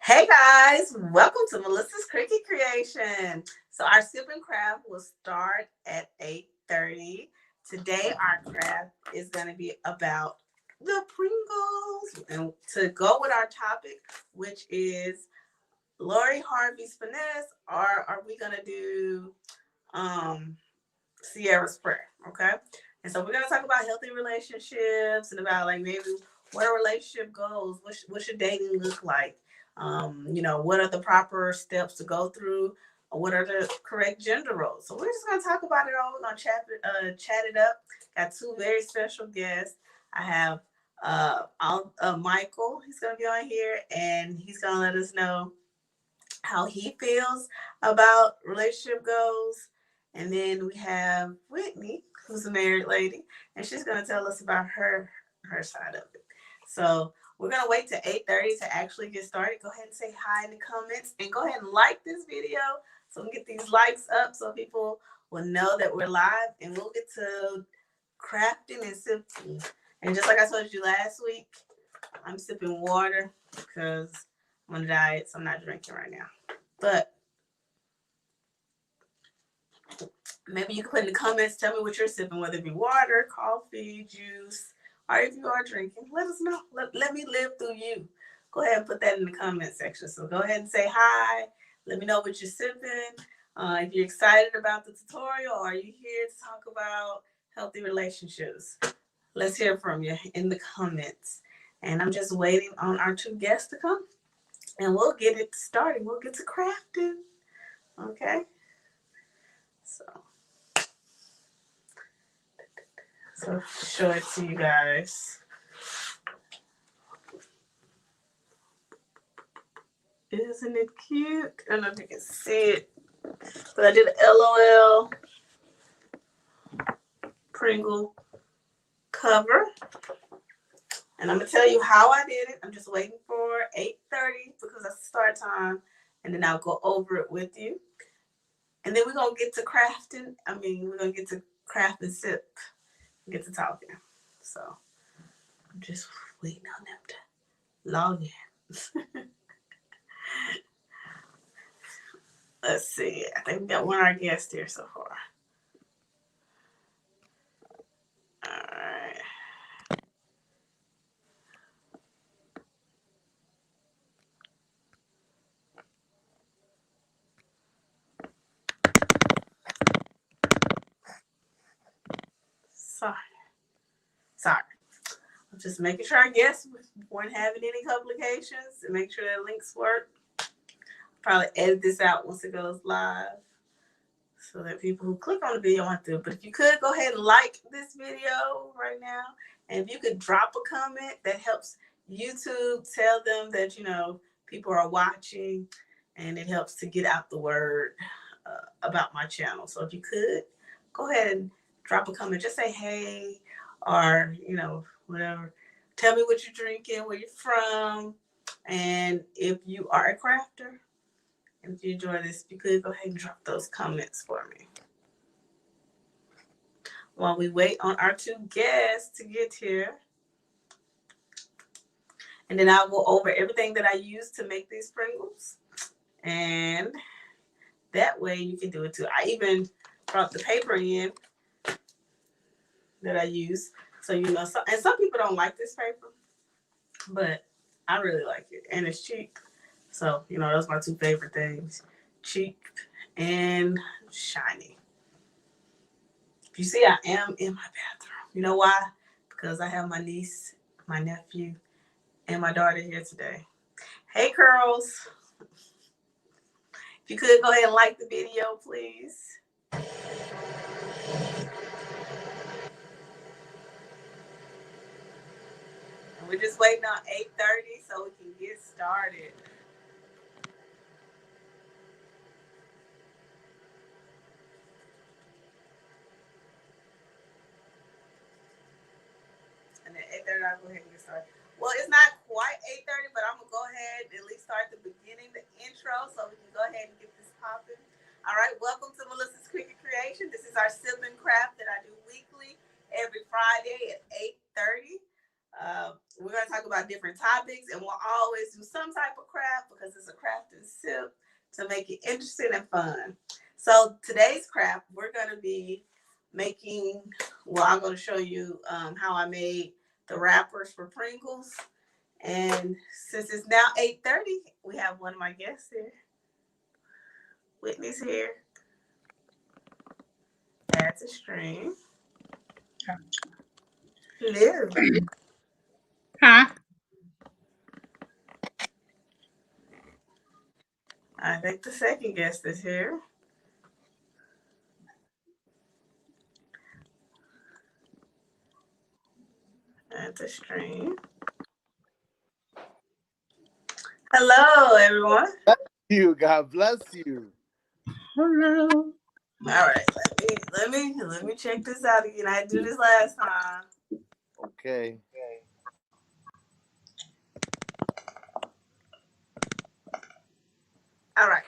Hey guys, welcome to Melissa's Cricket Creation. So our sip and craft will start at 8:30. Today our craft is going to be about the Pringles. And to go with our topic, which is Lori Harvey's Finesse, or are we going to do um Ciara's Prayer? Okay. And so we're going to talk about healthy relationships and about like maybe what a relationship goes, what should dating look like? What are the proper steps to go through? What are the correct gender roles? So we're just gonna talk about it all. We're gonna chat it up. Got two very special guests. I have Michael. He's gonna be on here, and he's gonna let us know how he feels about relationship goals. And then we have Whitney, who's a married lady, and she's gonna tell us about her side of it. So we're gonna wait to 8:30 to actually get started. Go ahead and say hi in the comments and go ahead and like this video so we can get these likes up so people will know that we're live, and we'll get to crafting and sipping. And just like I told you last week, I'm sipping water because I'm on a diet, so I'm not drinking right now. But maybe you can put in the comments, tell me what you're sipping, whether it be water, coffee, juice, or if you are drinking, let us know. Let me live through you. Go ahead and put that in the comment section. So go ahead and say hi. Let me know what you're sipping. If you're excited about the tutorial, or are you here to talk about healthy relationships? Let's hear from you in the comments. And I'm just waiting on our two guests to come, and we'll get it started. We'll get to crafting. Okay? So show it to you guys. Isn't it cute? I don't know if you can see it, but I did an LOL Pringle cover. And I'm going to tell you how I did it. I'm just waiting for 8:30 because that's the start time. And then I'll go over it with you. And then we're going to get to crafting. We're going to get to craft and sip. Get to talking. So I'm just waiting on them to log in. Let's see. I think we got one of our guests here so far. All right. Sorry. I'm just making sure our guests weren't having any complications and make sure that links work. Probably edit this out once it goes live so that people who click on the video want to. But if you could, go ahead and like this video right now. And if you could drop a comment, that helps YouTube tell them that, people are watching, and it helps to get out the word about my channel. So if you could, go ahead and drop a comment. Just say, hey, or, whatever. Tell me what you're drinking, where you're from, and if you are a crafter. And if you enjoy this, if you could, go ahead and drop those comments for me. While we wait on our two guests to get here. And then I'll go over everything that I use to make these Pringles. And that way you can do it too. I even brought the paper in that I use. So, and some people don't like this paper, but I really like it. And it's cheap. So, those are my two favorite things. Cheap and shiny. If you see, I am in my bathroom. You know why? Because I have my niece, my nephew, and my daughter here today. Hey, girls. If you could, go ahead and like the video, please. And we're just waiting on 8:30 so we can get started. And then 8:30, I'll go ahead and get started. Well, it's not quite 8:30, but I'm going to go ahead and at least start the beginning, the intro, so we can go ahead and get this popping. All right, welcome to Melissa's Cricket Creation. This is our sip and craft that I do weekly, every Friday at 8:30. We're going to talk about different topics, and we'll always do some type of craft because it's a craft and sip to make it interesting and fun. So today's craft, we're going to be making, well, I'm going to show you how I made the wrappers for Pringles. And since it's now 8:30, we have one of my guests here. Whitney's here. Add to stream. Hello. Hi. I think the second guest is here. Add to stream. Hello, everyone. You. God bless you. Hello. All right, let me check this out again. I did this last time. Okay. All right.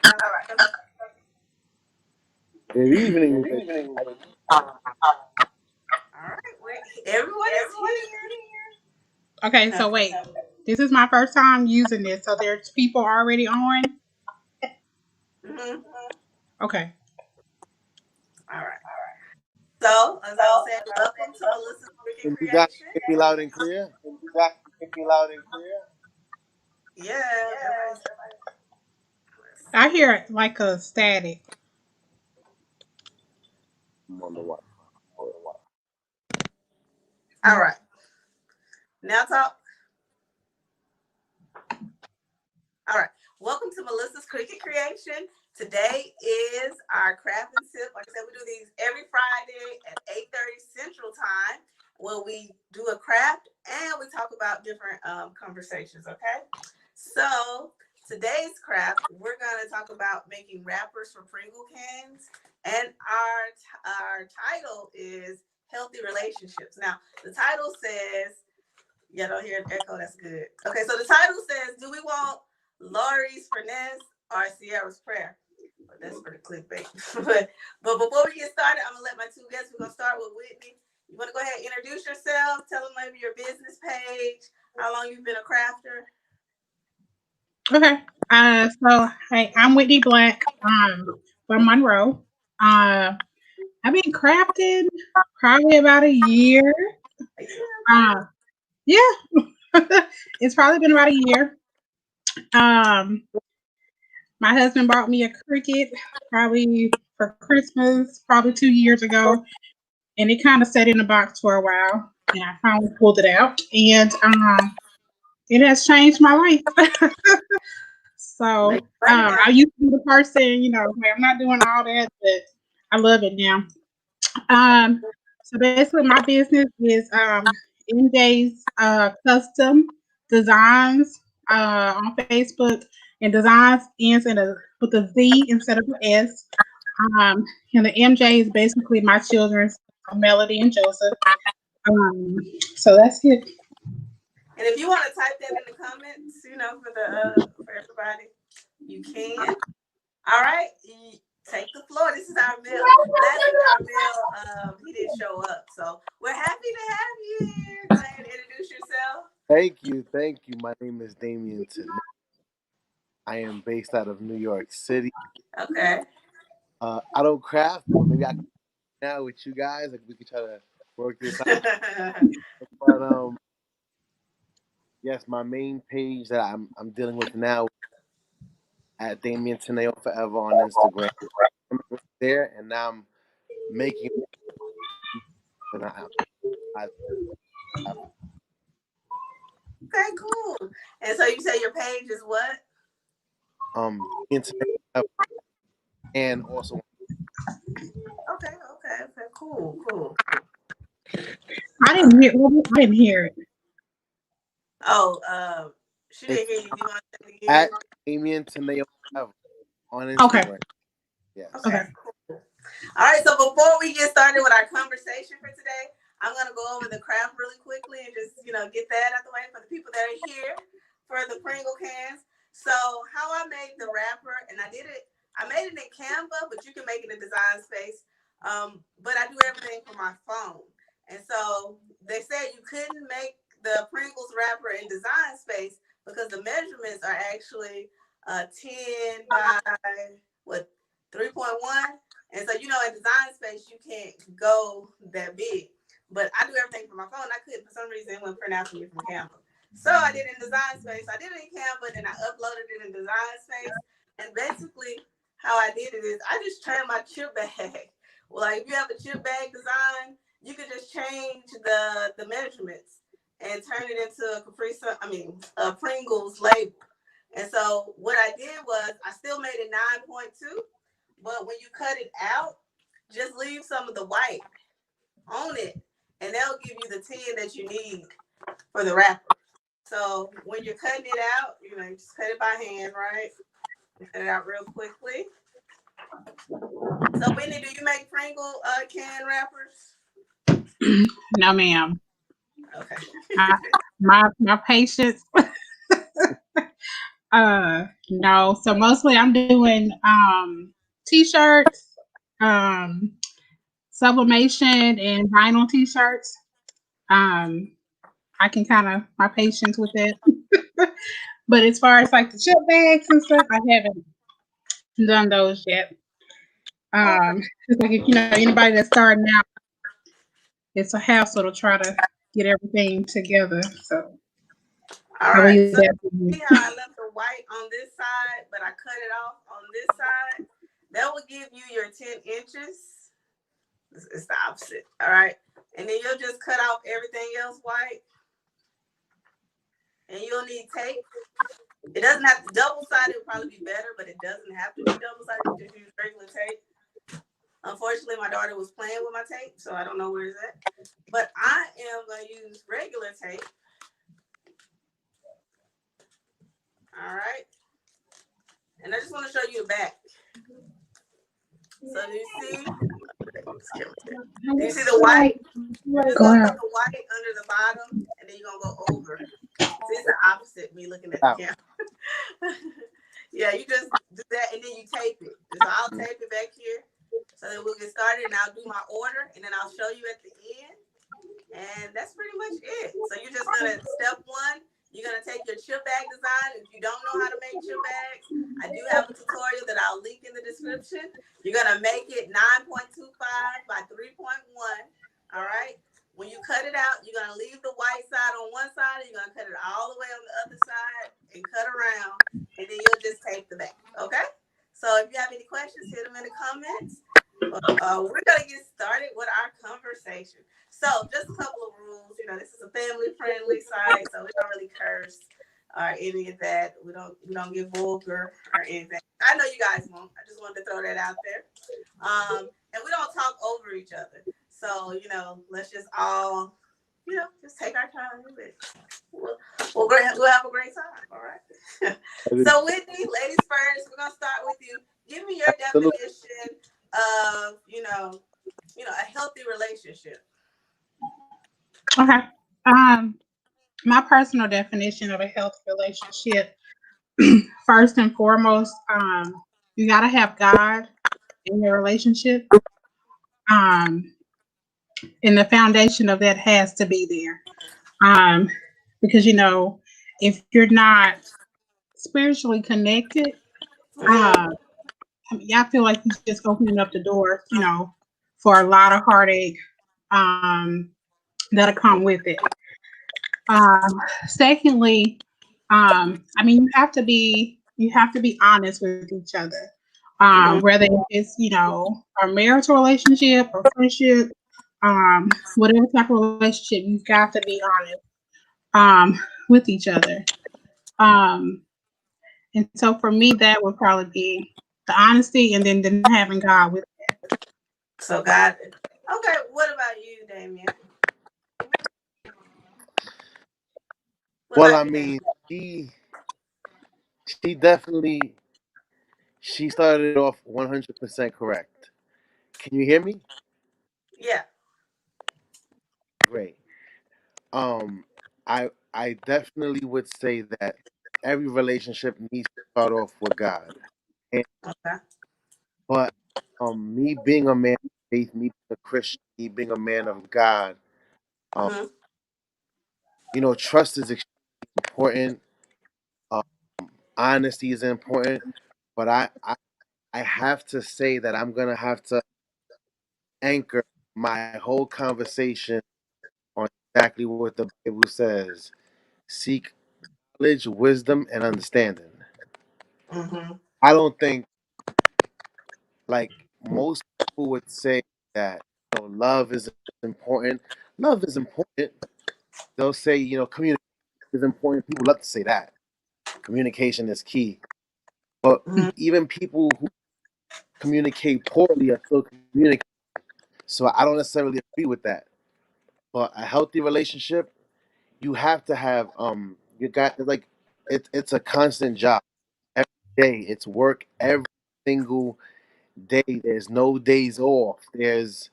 Good evening. All right. Everyone is here. Okay, so wait. This is my first time using this, so there's people already on. Mm-hmm. Okay. All right. So, as I was saying, welcome to Melissa's Cricket And you guys Creation. hear me loud and clear? Yeah, I hear like a static. I'm on the Wi-Fi. all right. Now talk. All right. Welcome to Melissa's Cricket Creation. Today is our craft and sip. Like I said, we do these every Friday at 8:30 Central Time, where we do a craft and we talk about different conversations. Okay. So today's craft, we're going to talk about making wrappers for Pringle cans, and our title is Healthy Relationships. Now the title says, "Yeah, don't hear an echo. That's good." Okay, so the title says, "Do we want Lori's Finesse or Ciara's prayer?" But that's for the clickbait. but before we get started, I'm gonna let my two guests. We're gonna start with Whitney. You want to go ahead and introduce yourself? Tell them maybe your business page, how long you've been a crafter. Okay. So hey, I'm Whitney Black. From Monroe. I've been crafting probably about a year. Uh, yeah, it's probably been about a year. Um, my husband bought me a Cricut probably for Christmas, probably 2 years ago, and it kind of sat in the box for a while. And I finally pulled it out, and it has changed my life. Make So money now. I used to be the person, like, I'm not doing all that, but I love it now. Um, so basically, my business is MJ's Custom Designs on Facebook, and designs ends in a with a Z instead of an S. Um, and the MJ is basically my children's Melody and Joseph. Um, so that's it. And if you want to type that in the comments, for everybody, you can. All right, take the floor. This is our mail. Last week our mail, he didn't show up, so we're happy to have you here. Go ahead and introduce yourself. Thank you. My name is Damien Tenney. I am based out of New York City. Okay. I don't craft, but maybe I can now with you guys. Like we could try to work this out. But yes, my main page that I'm dealing with now at Damien Tenney Forever on Instagram. I'm there, and now I'm making. And I Okay, cool. And so you say your page is what? Internet and also Okay, cool. I didn't hear it. Oh, she it's didn't hear you. You want to say it at again? Damien Tenney Forever on Okay. Instagram. Yes. Okay, Okay. cool. All right, so before we get started with our conversation for today, I'm going to go over the craft really quickly and just, get that out the way for the people that are here for the Pringle cans. So how I made the wrapper, and I made it in Canva, but you can make it in Design Space. But I do everything from my phone. And so they said you couldn't make the Pringles wrapper in design space because the measurements are actually 10 by what 3.1. And so, in design space, you can't go that big. But I do everything from my phone. I couldn't, for some reason, it wouldn't print out for me from Canva. So I did it in design space. I did it in Canva, and I uploaded it in design space. And basically, how I did it is I just turned my chip bag. Well, like if you have a chip bag design, you could just change the measurements and turn it into a Pringles label. And so what I did was I still made it 9.2, but when you cut it out, just leave some of the white on it, and that'll give you the 10 that you need for the wrapper. So when you're cutting it out, just cut it by hand, right? Cut it out real quickly. So Whitney, do you make Pringle can wrappers? No, ma'am. Okay. My patience. No. So mostly I'm doing t-shirts, sublimation and vinyl t-shirts. I can kind of my patience with it. But as far as like the chip bags and stuff, I haven't done those yet. It's like if anybody that's starting out, it's a hassle to try to get everything together. So All I right. leave So that to you. see how I left the white on this side, but I cut it off on this side? That will give you your 10 inches. It's the opposite. All right. And then you'll just cut off everything else white. And you'll need tape. It doesn't have to double-sided, would probably be better, but it doesn't have to be double-sided. You just use regular tape. Unfortunately, my daughter was playing with my tape, so I don't know where it's at. But I am going to use regular tape. All right. And I just want to show you the back. So do you see? Do you see the white? You're just going to put the white under the bottom, and then you're going to go over. See, it's the opposite me looking at the camera. Yeah, you just do that, and then you tape it. So I'll tape it back here. So then we'll get started, and I'll do my order, and then I'll show you at the end. And that's pretty much it. So you're just going to, step one, you're going to take your chip bag design. If you don't know how to make chip bags, I do have a tutorial that I'll link in the description. You're going to make it 9.25 by 3.1. All right. When you cut it out, you're going to leave the white side on one side, and you're going to cut it all the way on the other side and cut around, and then you'll just tape the back. Okay. So if you have any questions, hit them in the comments. We're going to get started with our conversation. So just a couple of rules. This is a family-friendly site, so we don't really curse or any of that. We don't get vulgar or anything. I know you guys won't. I just wanted to throw that out there. And we don't talk over each other. So, let's just all, just take our time. We'll have a great time. All right. So, Whitney, ladies first, we're going to start with you. Give me your definition of, a healthy relationship. Okay. My personal definition of a healthy relationship, first and foremost, you gotta have God in your relationship. And the foundation of that has to be there. Because if you're not spiritually connected, I feel like you're just opening up the door, for a lot of heartache that'll come with it. Secondly, you have to be honest with each other. Whether it's a marital relationship or friendship, whatever type of relationship, you've got to be honest with each other. And so for me, that would probably be the honesty, and then having God with it. So God. Okay, what about you, Damien? Well, I mean, she definitely she started off 100% correct. Can you hear me? Yeah. Great. I definitely would say that every relationship needs to start off with God. And, Okay. but me being a man of faith, me being a Christian, me being a man of God, um, trust is extremely important. Uh, Honesty is important, but I have to say that I'm gonna have to anchor my whole conversation on exactly what the Bible says: seek knowledge, wisdom, and understanding. Mm-hmm. I don't think like most people would say that love is important. Love is important. They'll say communication is important. People love to say that communication is key. But Mm-hmm. even people who communicate poorly are still communicating. So I don't necessarily agree with that. But a healthy relationship, you have to have you got like it's a constant job every day. It's work every single day. There's no days off. It's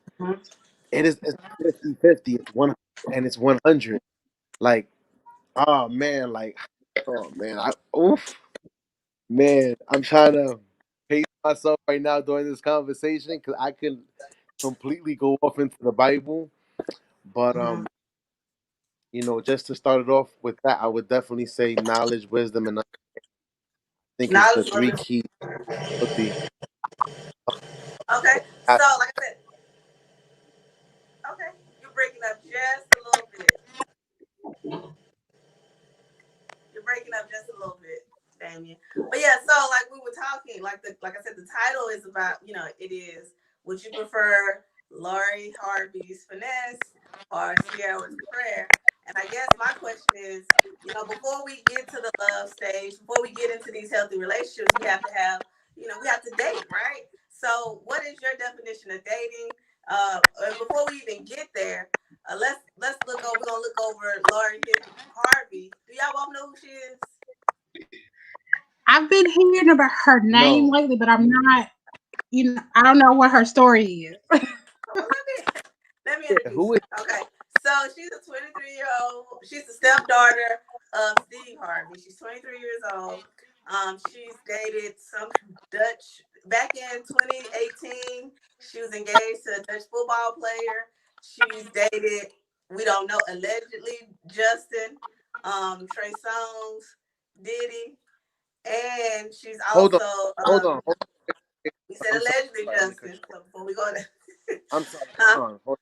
50-50. It's 100 and it's 100. Like, oh man, like, oh man, man, I'm trying to pace myself right now during this conversation because I can completely go off into the Bible. But Mm-hmm. just to start it off with that, I would definitely say knowledge, wisdom, and I think is the Knowledge three was keys to healthy. okay. I- So, like I said, okay, you're breaking up just a little bit. You're breaking up just a little bit, Damien. But yeah, so like we were talking, like I said, the title is about, it is, would you prefer Lori Harvey's Finesse or Ciara's Prayer? And I guess my question is, before we get to the love stage, before we get into these healthy relationships, we have to have, we have to date, right? So what is your definition of dating? And before we even get there, let's look over. We're gonna look over Lori Harvey. Do y'all both know who she is? I've been hearing about her name no, lately, but I'm not. I don't know what her story is. Oh, well, let me yeah, introduce who is? her. Okay, so she's a 23-year-old. She's the stepdaughter of Steve Harvey. She's 23 years old. She's dated some Dutch back in 2018. She was engaged to a Dutch football player. She's dated, we don't know, allegedly Justin, Trey Songz, Diddy, and she's Hold on, also hold on, hold we on. said I'm sorry, allegedly let me cut Justin. you So before we go there, off. I'm sorry. huh? Hold on.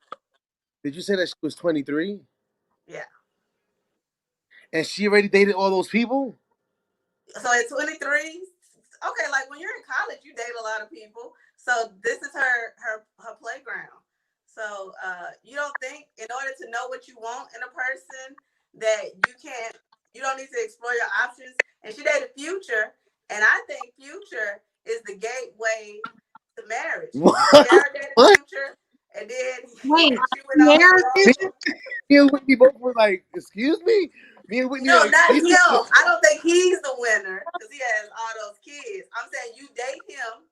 Did you say that she was 23 Yeah. and she already dated all those people? So at 23, okay, like when you're in college, you date a lot of people. So this is her playground. So you don't think in order to know what you want in a person that you don't need to explore your options. And she dated Future, and I think Future is the gateway to marriage. What? Ciara dated What? Future, and then Wait, she went on to Sierra's Me, future? Roll. me and Whitney both were like, "Excuse me." Me and Whitney No, like, not "Excuse him. me." I don't think he's the winner because he has all those kids. I'm saying you date him,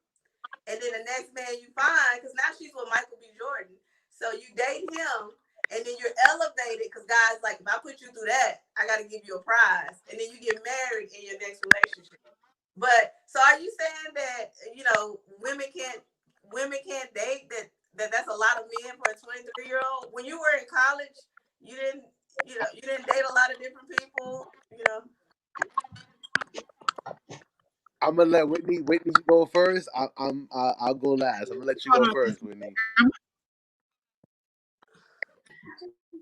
and then the next man you find, because now she's with Michael B. Jordan. So you date him, and then you're elevated because guys like, if I put you through that, I got to give you a prize, and then you get married in your next relationship. But so are you saying that women can't date that's a lot of men for a 23-year-old? When you were in college, you didn't you didn't date a lot of different people, I'm gonna let Whitney, you go first. I'll go last. I'm gonna let you Hold go on. first, Whitney.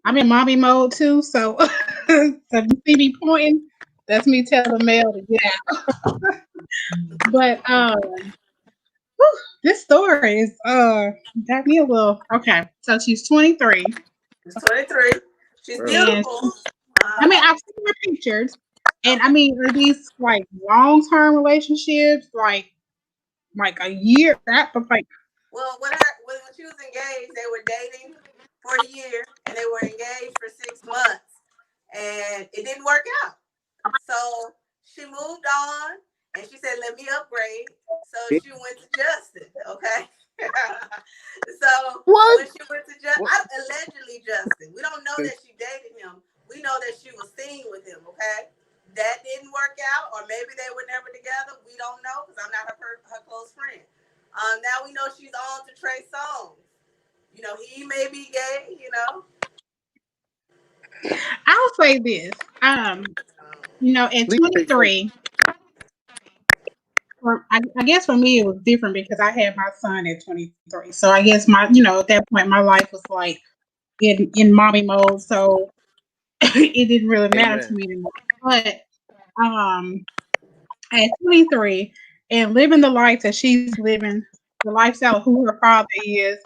I'm in mommy mode too, so so if you see me pointing, that's me telling Mel to get out. But this story is got me a little okay. So she's 23, She's 23. She's and beautiful. I mean I've seen her pictures, and I Okay. mean are these like long term relationships, like a year? That but like Well, when she was engaged, they were dating for a year and they were engaged for 6 months, and it didn't work out. So she moved on, and she said, "Let me upgrade." So she went to Justin. Okay. So What? when she went to Justin, What? allegedly Justin, we don't know that she dated him. We know that she was seen with him. Okay. That didn't work out, or maybe they were never together. We don't know because I'm not her close friend. Now we know she's on to Trey Songz. He may be gay. I'll say this. At Please say something. 23, I guess for me it was different because I had my son at 23. So I guess at that point my life was like in mommy mode. So it didn't really matter to Amen. me anymore. But um, at 23 and living the life that she's living, the lifestyle of who her father is,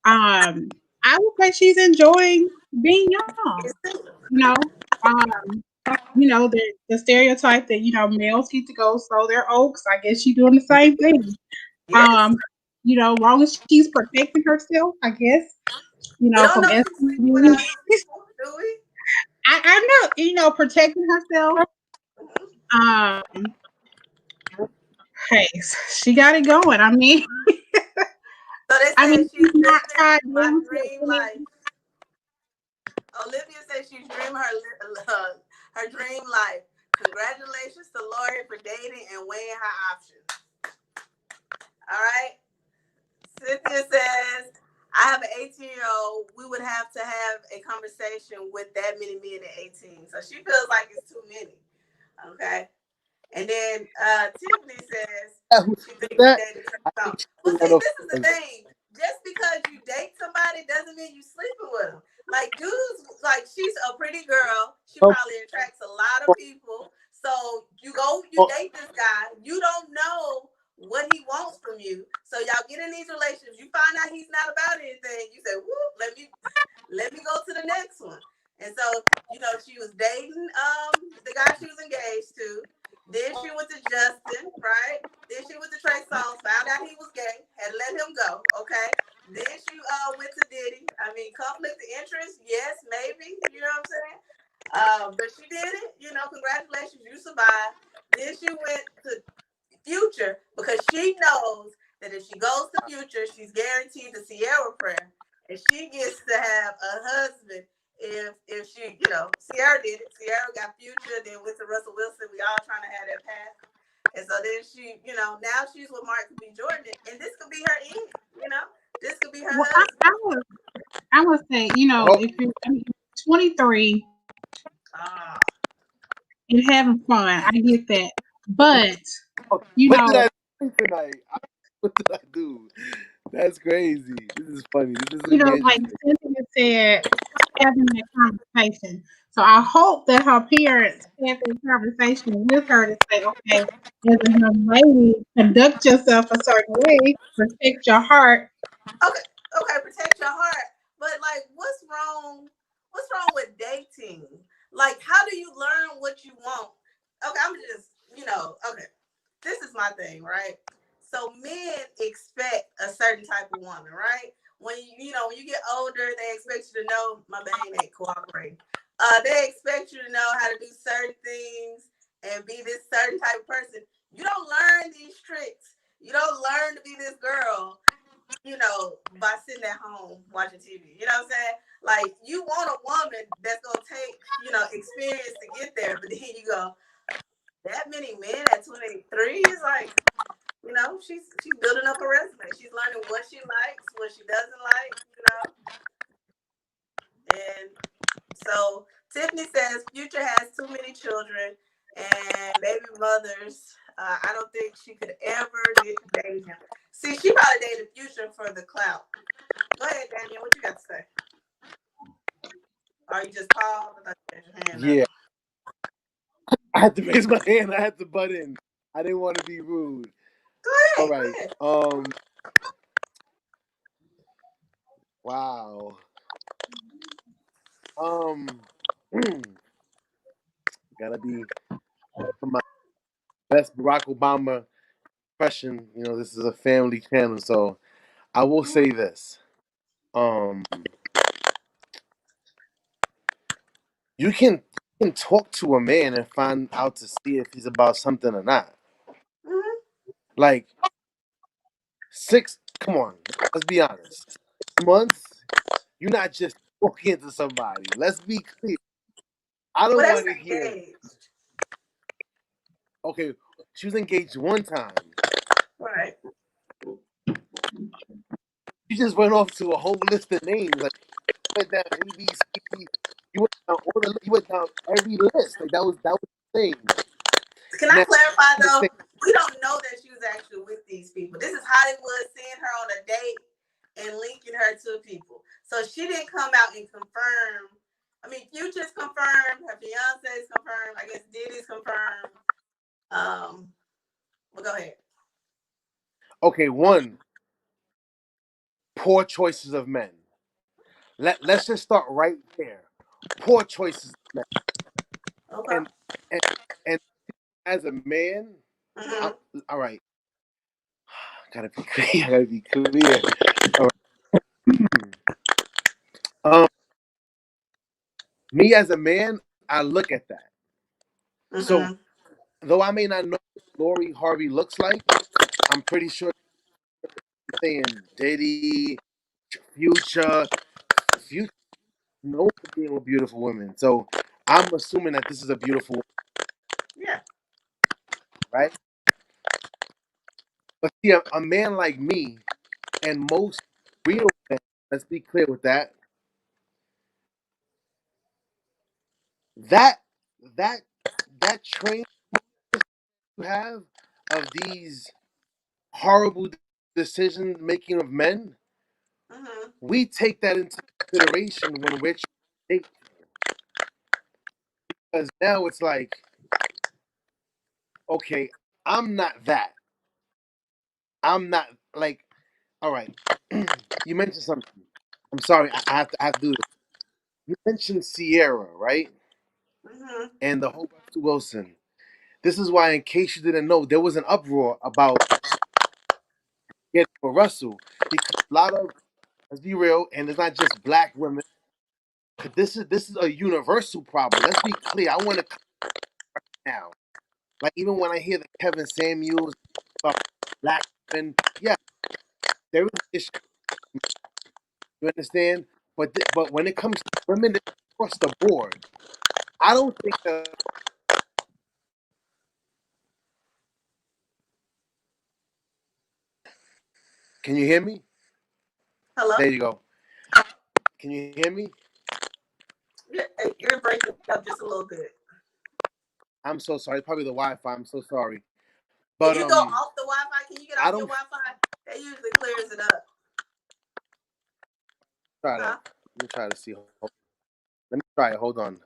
I would say she's enjoying being young. You know, um, the stereotype that males get to go sow their oaks. I guess she's doing the same thing. Yes. Long as she's protecting herself, I guess. We don't From know she's sleeping with STD. other people, do we? I know, protecting herself. Um, hey, she got it going. I mean, So they said she's she's not living tied my down to dream life. Olivia said she's dreaming her dream life. Congratulations to Lori for dating and weighing her options. All right. Cynthia says, I have an 18-year-old. We would have to have a conversation with that many men at 18. So she feels like it's too many. Okay. And then Tiffany says Who she said thinks she that? dated I Trump. think she Well, was see, one of this is the thing. Just because you date somebody doesn't mean you sleeping with them. Like dudes, like she's a pretty girl. She probably attracts a lot of people. So you date this guy. You don't know what he wants from you. So y'all get in these relationships. You find out he's not about anything. You say, "Whoop, let me go to the next one." And so, she was dating the guy she was engaged to. Then she went to Justin, right? Then she went to Trey Songz, found out he was gay, had to let him go, okay? Then she went to Diddy. I mean, conflict of interest, yes, maybe, you know what I'm saying? But she did it, congratulations, you survived. Then she went to Future because she knows that if she goes to Future, she's guaranteed the Ciara prayer. And she gets to have a husband if she, Ciara did it. Ciara got Future, then went to Russell Wilson. We all trying to have that path. And so then she, now she's with Mark B. Jordan, and this could be her end. This could be her Well, husband. I would say, if you're 23 and having fun, I get that. But, What did I do tonight? What did I do? That's crazy. This is funny. This is gonna be like interesting. Cynthia said, having that conversation. So I hope that her parents had that conversation with her to say, okay, as a young lady, conduct yourself a certain way, protect your heart. Okay, protect your heart. But like, what's wrong? What's wrong with dating? Like, how do you learn what you want? Okay, I'm just, okay. This is my thing, right? So men expect a certain type of woman, right? When when you get older, they expect you to know my bang ain't cooperating. They expect you to know how to do certain things and be this certain type of person. You don't learn these tricks. You don't learn to be this girl by sitting at home watching TV. You know what I'm saying? Like, you want a woman that's going to take, experience to get there. But then you go, that many men at 23 is like, she's building up a resume. She's learning what she likes, what she doesn't like. And so Tiffany says Future has too many children and baby mothers. I don't think she could ever date him. See, she probably dated Future for the clout. Go ahead, Daniel. What you got to say? Or you just paused? I thought you raised your hand Yeah. up. I had to raise my hand. I had to butt in. I didn't want to be rude. Go ahead. All right. Go ahead. Wow. Gotta be my best Barack Obama impression. This is a family channel, so I will say this. You can talk to a man and find out to see if he's about something or not. Mm-hmm. Like come on, let's be honest. 6 months, you're not just talking to somebody. Let's be clear. I don't want to hear. Engaged. Okay, she was engaged one time. Right. She just went off to a whole list of names. Like, went down A, B, C, D. He went down every list. Like that was the thing. Can I Now clarify though? understand. We don't know that she was actually with these people. This is Hollywood seeing her on a date and linking her to people. So she didn't come out and confirm. I mean, Future's confirmed. Her fiance's confirmed. I guess Diddy's confirmed. Well, go ahead. Okay, one, poor choices of men. Let's just start right there. Poor choices of men. Okay. And and as a man, Mm-hmm. all right, gotta be clear. Gotta be clear. All right. Me as a man, I look at that. So Mm-hmm. though I may not know what Lori Harvey looks like, I'm pretty sure I'm saying Diddy, Future, Future, no dealing with beautiful women. So I'm assuming that this is a beautiful woman, Yeah. right? But see, a man like me and most real men, let's be clear with that. That that that train you have of these horrible decision making of men, Mm-hmm. we take that into consideration when we're trying to date. Because now it's like, okay, I'm not that. I'm not like, all right. You mentioned something. I'm sorry, I have to do this. You mentioned Ciara, right? Mm-hmm. And the whole Russell Wilson. This is why, in case you didn't know, there was an uproar about getting for Russell because a lot of, let's be real, and it's not just black women. This is a universal problem. Let's be clear. I want to come now. Like even when I hear the Kevin Samuels about black women, yeah, there is an issue. You understand? But when it comes to women across the board, I don't think that. Can you hear me? Hello? There you go. Can you hear me? You're breaking up just a little bit. I'm so sorry. It's probably the Wi-Fi. I'm so sorry. Can But you go off the Wi-Fi? Can you get I off your don't Wi-Fi? That usually clears it up. try Huh? that. Let me try to see. Let me try it. Hold on.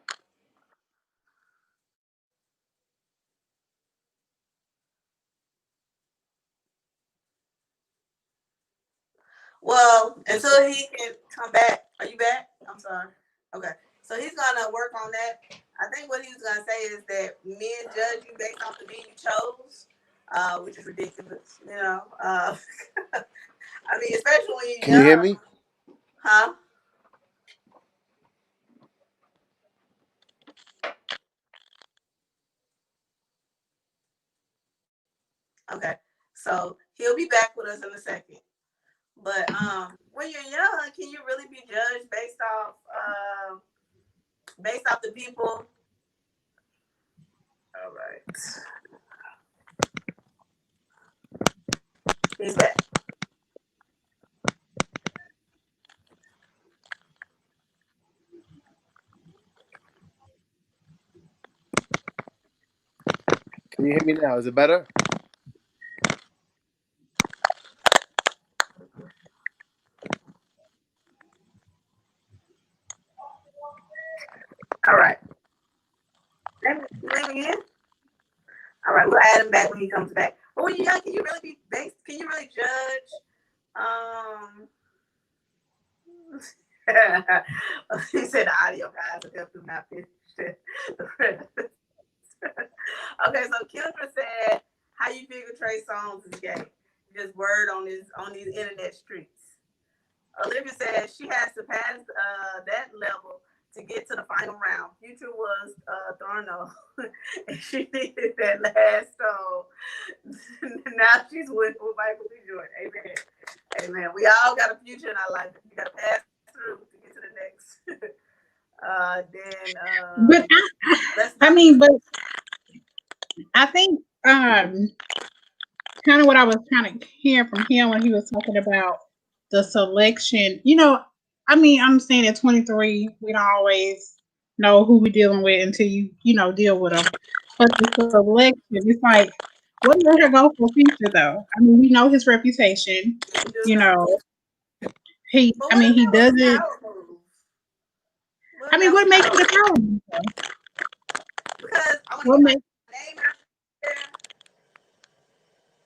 Well, Let's until he can come back. Are you back? I'm sorry. Okay. So he's gonna work on that. I think what he was gonna say is that men judge you based off the men you chose, which is ridiculous. You know. I mean, especially when you're Can you hear young, me? huh? Okay. So he'll be back with us in a second. But when you're young, can you really be judged based off the people? All right. He's back. Can you hear me now? Is it better? All right. Let me in. All right, we'll add him back when he comes back. But when you're young, can you really be based? Can you really judge? Um, he said the audio guys are definitely not finished. Okay, so Kendra said, "How you figure Trey Songz is gay? Just word on these internet streets." Olivia says she has to pass that level to get to the final round. Future was thrown off, and she needed that last stone. Now she's with Michael B. Jordan. Amen. Amen. We all got a future in our life. You got to pass through to get to the next. But Let's I not. mean, but I think kind of what I was kind of hearing from him when he was talking about the selection. I mean, I'm saying at 23, we don't always know who we're dealing with until you know, deal with them. But the selection, it's like, what let her go for future though? I mean, we know his reputation. You do You know. know, But I what mean, if he that was a doesn't. power move? What I if mean, that was what a makes power it a move? power move, though? Because I want to What get my makes name out there.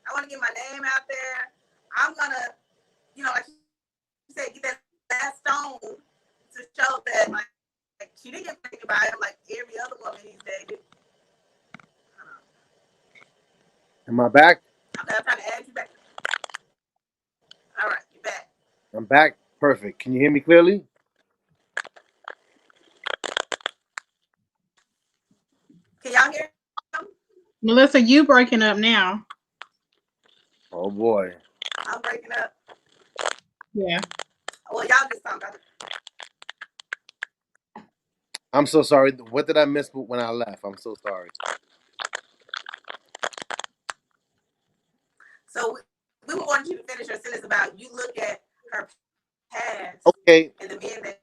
I want to get my name out there. I'm gonna, like you said, get that last stone to show that like she didn't get pregnant by him like every other woman he's dated. Am I back? I'm not trying to add you back. All right, you're back. I'm back. Perfect. Can you hear me clearly? Can y'all hear him? Melissa? You breaking up now? Oh boy. I'm breaking up. Yeah. Well, y'all just talking about it. I'm so sorry. What did I miss when I left? I'm so sorry. So we wanted you to finish your sentence about you look at her past Okay. and the men that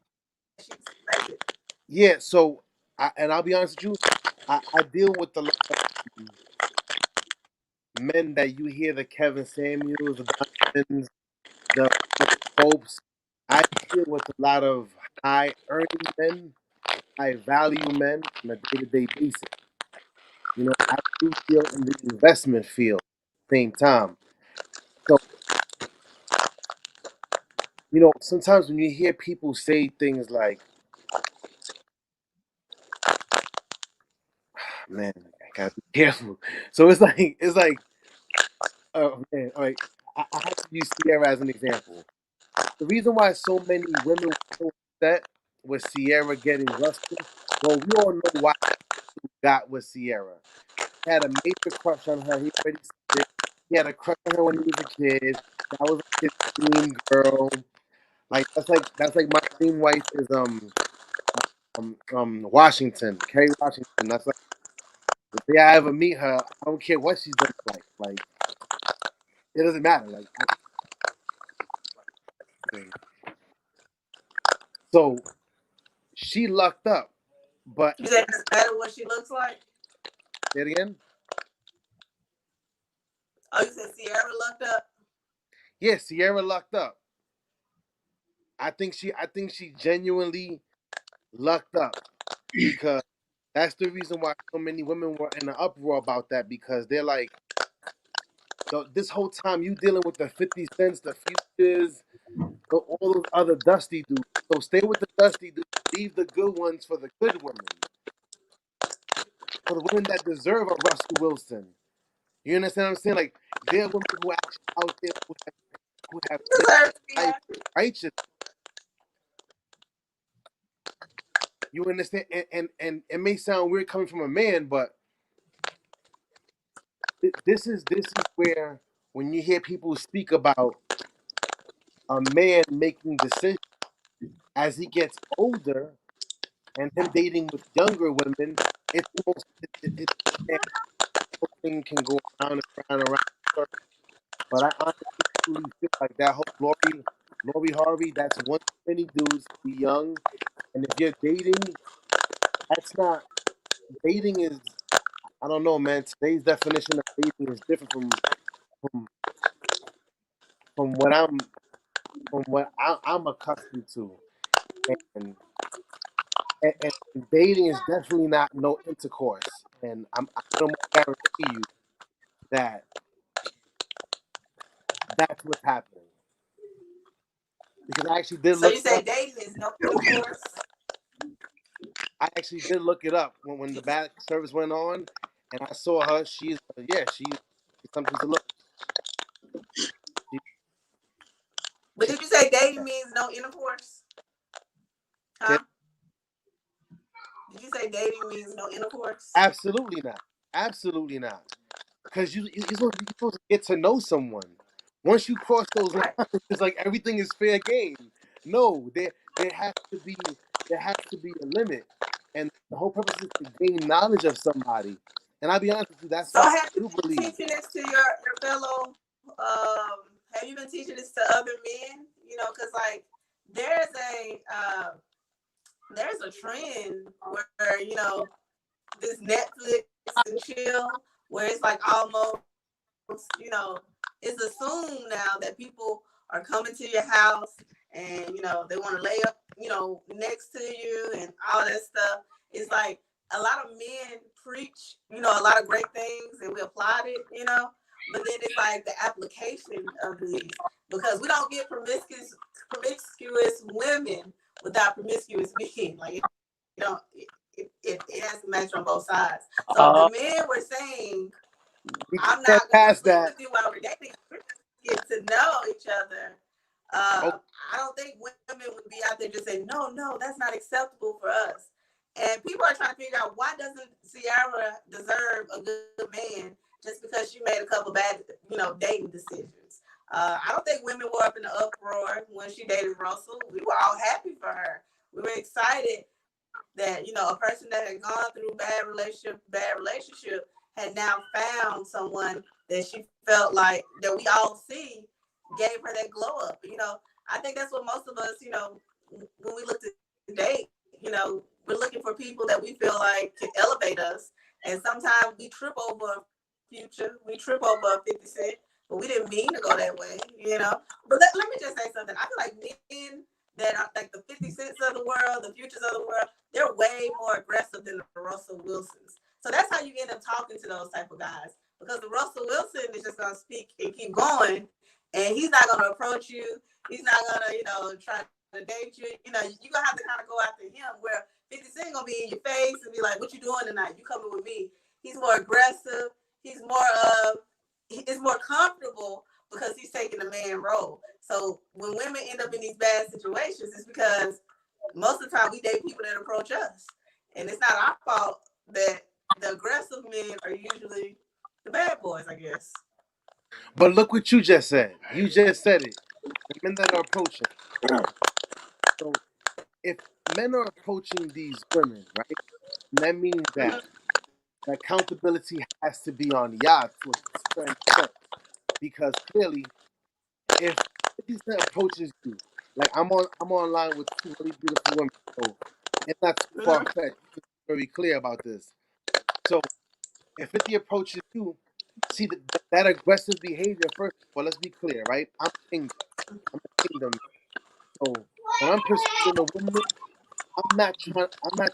she's dated. Yeah. So, I'll be honest with you. I deal with a lot of men that you hear, the Kevin Samuels, the Donovans, the Popes. I deal with a lot of high earning men, high value men on a day to day basis. I do deal in the investment field at the same time. So, sometimes when you hear people say things like, man, I gotta be careful. So it's like, oh man, all right. I have to use Ciara as an example. The reason why so many women were so upset with Ciara getting Russell, well, we all know why he got with Ciara. He had a major crush on her. He already said it. He had a crush on her when he was a kid. That was like his dream girl. Like that's like my dream wife is Washington, Kerry Washington. That's like the day I ever meet her, I don't care what she's done in life. Like it doesn't matter. Like so she lucked up, but You said it's better what she looks like. say it again. Oh, you said Ciara looked up. Yeah, Ciara lucked up. I think she genuinely lucked up because that's the reason why so many women were in an uproar about that because they're like, so this whole time you dealing with the 50 cents, the futures, all those other dusty dudes. So stay with the dusty dudes. Leave the good ones for the good women, for the women that deserve a Russell Wilson. You understand what I'm saying? Like there are women who are actually out there who have lived Deserves to be life happy. righteous. You understand? And it may sound weird coming from a man, but this is where when you hear people speak about a man making decisions as he gets older and him dating with younger women, it's almost it thing can go around and around and around. But I honestly truly feel like that whole Lori Harvey, that's one too many dudes to be young. And if you're dating, that's not dating is I don't know, man. Today's definition of dating is different from from what I'm I'm accustomed to. And, and dating is definitely not no intercourse. And I can almost guarantee you that that's what's happening. Because I actually did So look you it say up. dating is no intercourse. I actually did look it up when the back service went on, and I saw her. She's something to look. She, But she did you say dating means no intercourse? said, Huh? Did you say dating means no intercourse? absolutely not, absolutely not. Because you're supposed to get to know someone. Once you cross those lines, Right. it's like everything is fair game. No, there has to be there has to be a limit, and the whole purpose is to gain knowledge of somebody. And I'll be honest with you, that's So something have I you do been believe. teaching this to your fellow? Have you been teaching this to other men? Because like there's a there's a trend where this Netflix and chill, where it's like almost it's assumed now that people are coming to your house and they want to lay up next to you and all that stuff. It's like a lot of men preach a lot of great things and we applaud it. But then it's like the application of these, because we don't get promiscuous women without promiscuous men. Like it has to match on both sides. So the men were saying, We I'm can't not going to pass sleep that. with you while we're dating. We're just get to know each other. Oh, I don't think women would be out there just saying, no, that's not acceptable for us. And people are trying to figure out, why doesn't Ciara deserve a good man just because she made a couple bad, dating decisions? I don't think women were up in the uproar when she dated Russell. We were all happy for her. We were excited that a person that had gone through bad relationship had now found someone that she felt like that we all see gave her that glow up. I think that's what most of us, when we look to date, we're looking for people that we feel like can elevate us. And sometimes we trip over Future, we trip over 50 Cent, but we didn't mean to go that way. But let me just say something. I feel like men that are like the 50 Cents of the world, the Futures of the world, they're way more aggressive than the Russell Wilsons. So that's how you end up talking to those type of guys. Because the Russell Wilson is just gonna speak and keep going, and he's not gonna approach you. He's not gonna, try to date you. You're gonna have to kind of go after him. Where 50 Cent gonna be in your face and be like, "What you doing tonight? You coming with me?" He's more aggressive. He's more comfortable because he's taking the man role. So when women end up in these bad situations, it's because most of the time we date people that approach us, and it's not our fault that the aggressive men are usually the bad boys, I guess. but look what you just said. You just said it. The men that are approaching. So if men are approaching these women, right, and that means that the accountability has to be on y'all to a certain extent. Because clearly, if 50 Cent approaches you, like I'm online with two really beautiful women, so it's not too far Mm-hmm. fetched. Very clear about this. So if 50 approaches you, see that aggressive behavior. First of all, let's be clear, right? I'm kingdom. I'm a kingdom. So when I'm pursuing a woman, I'm not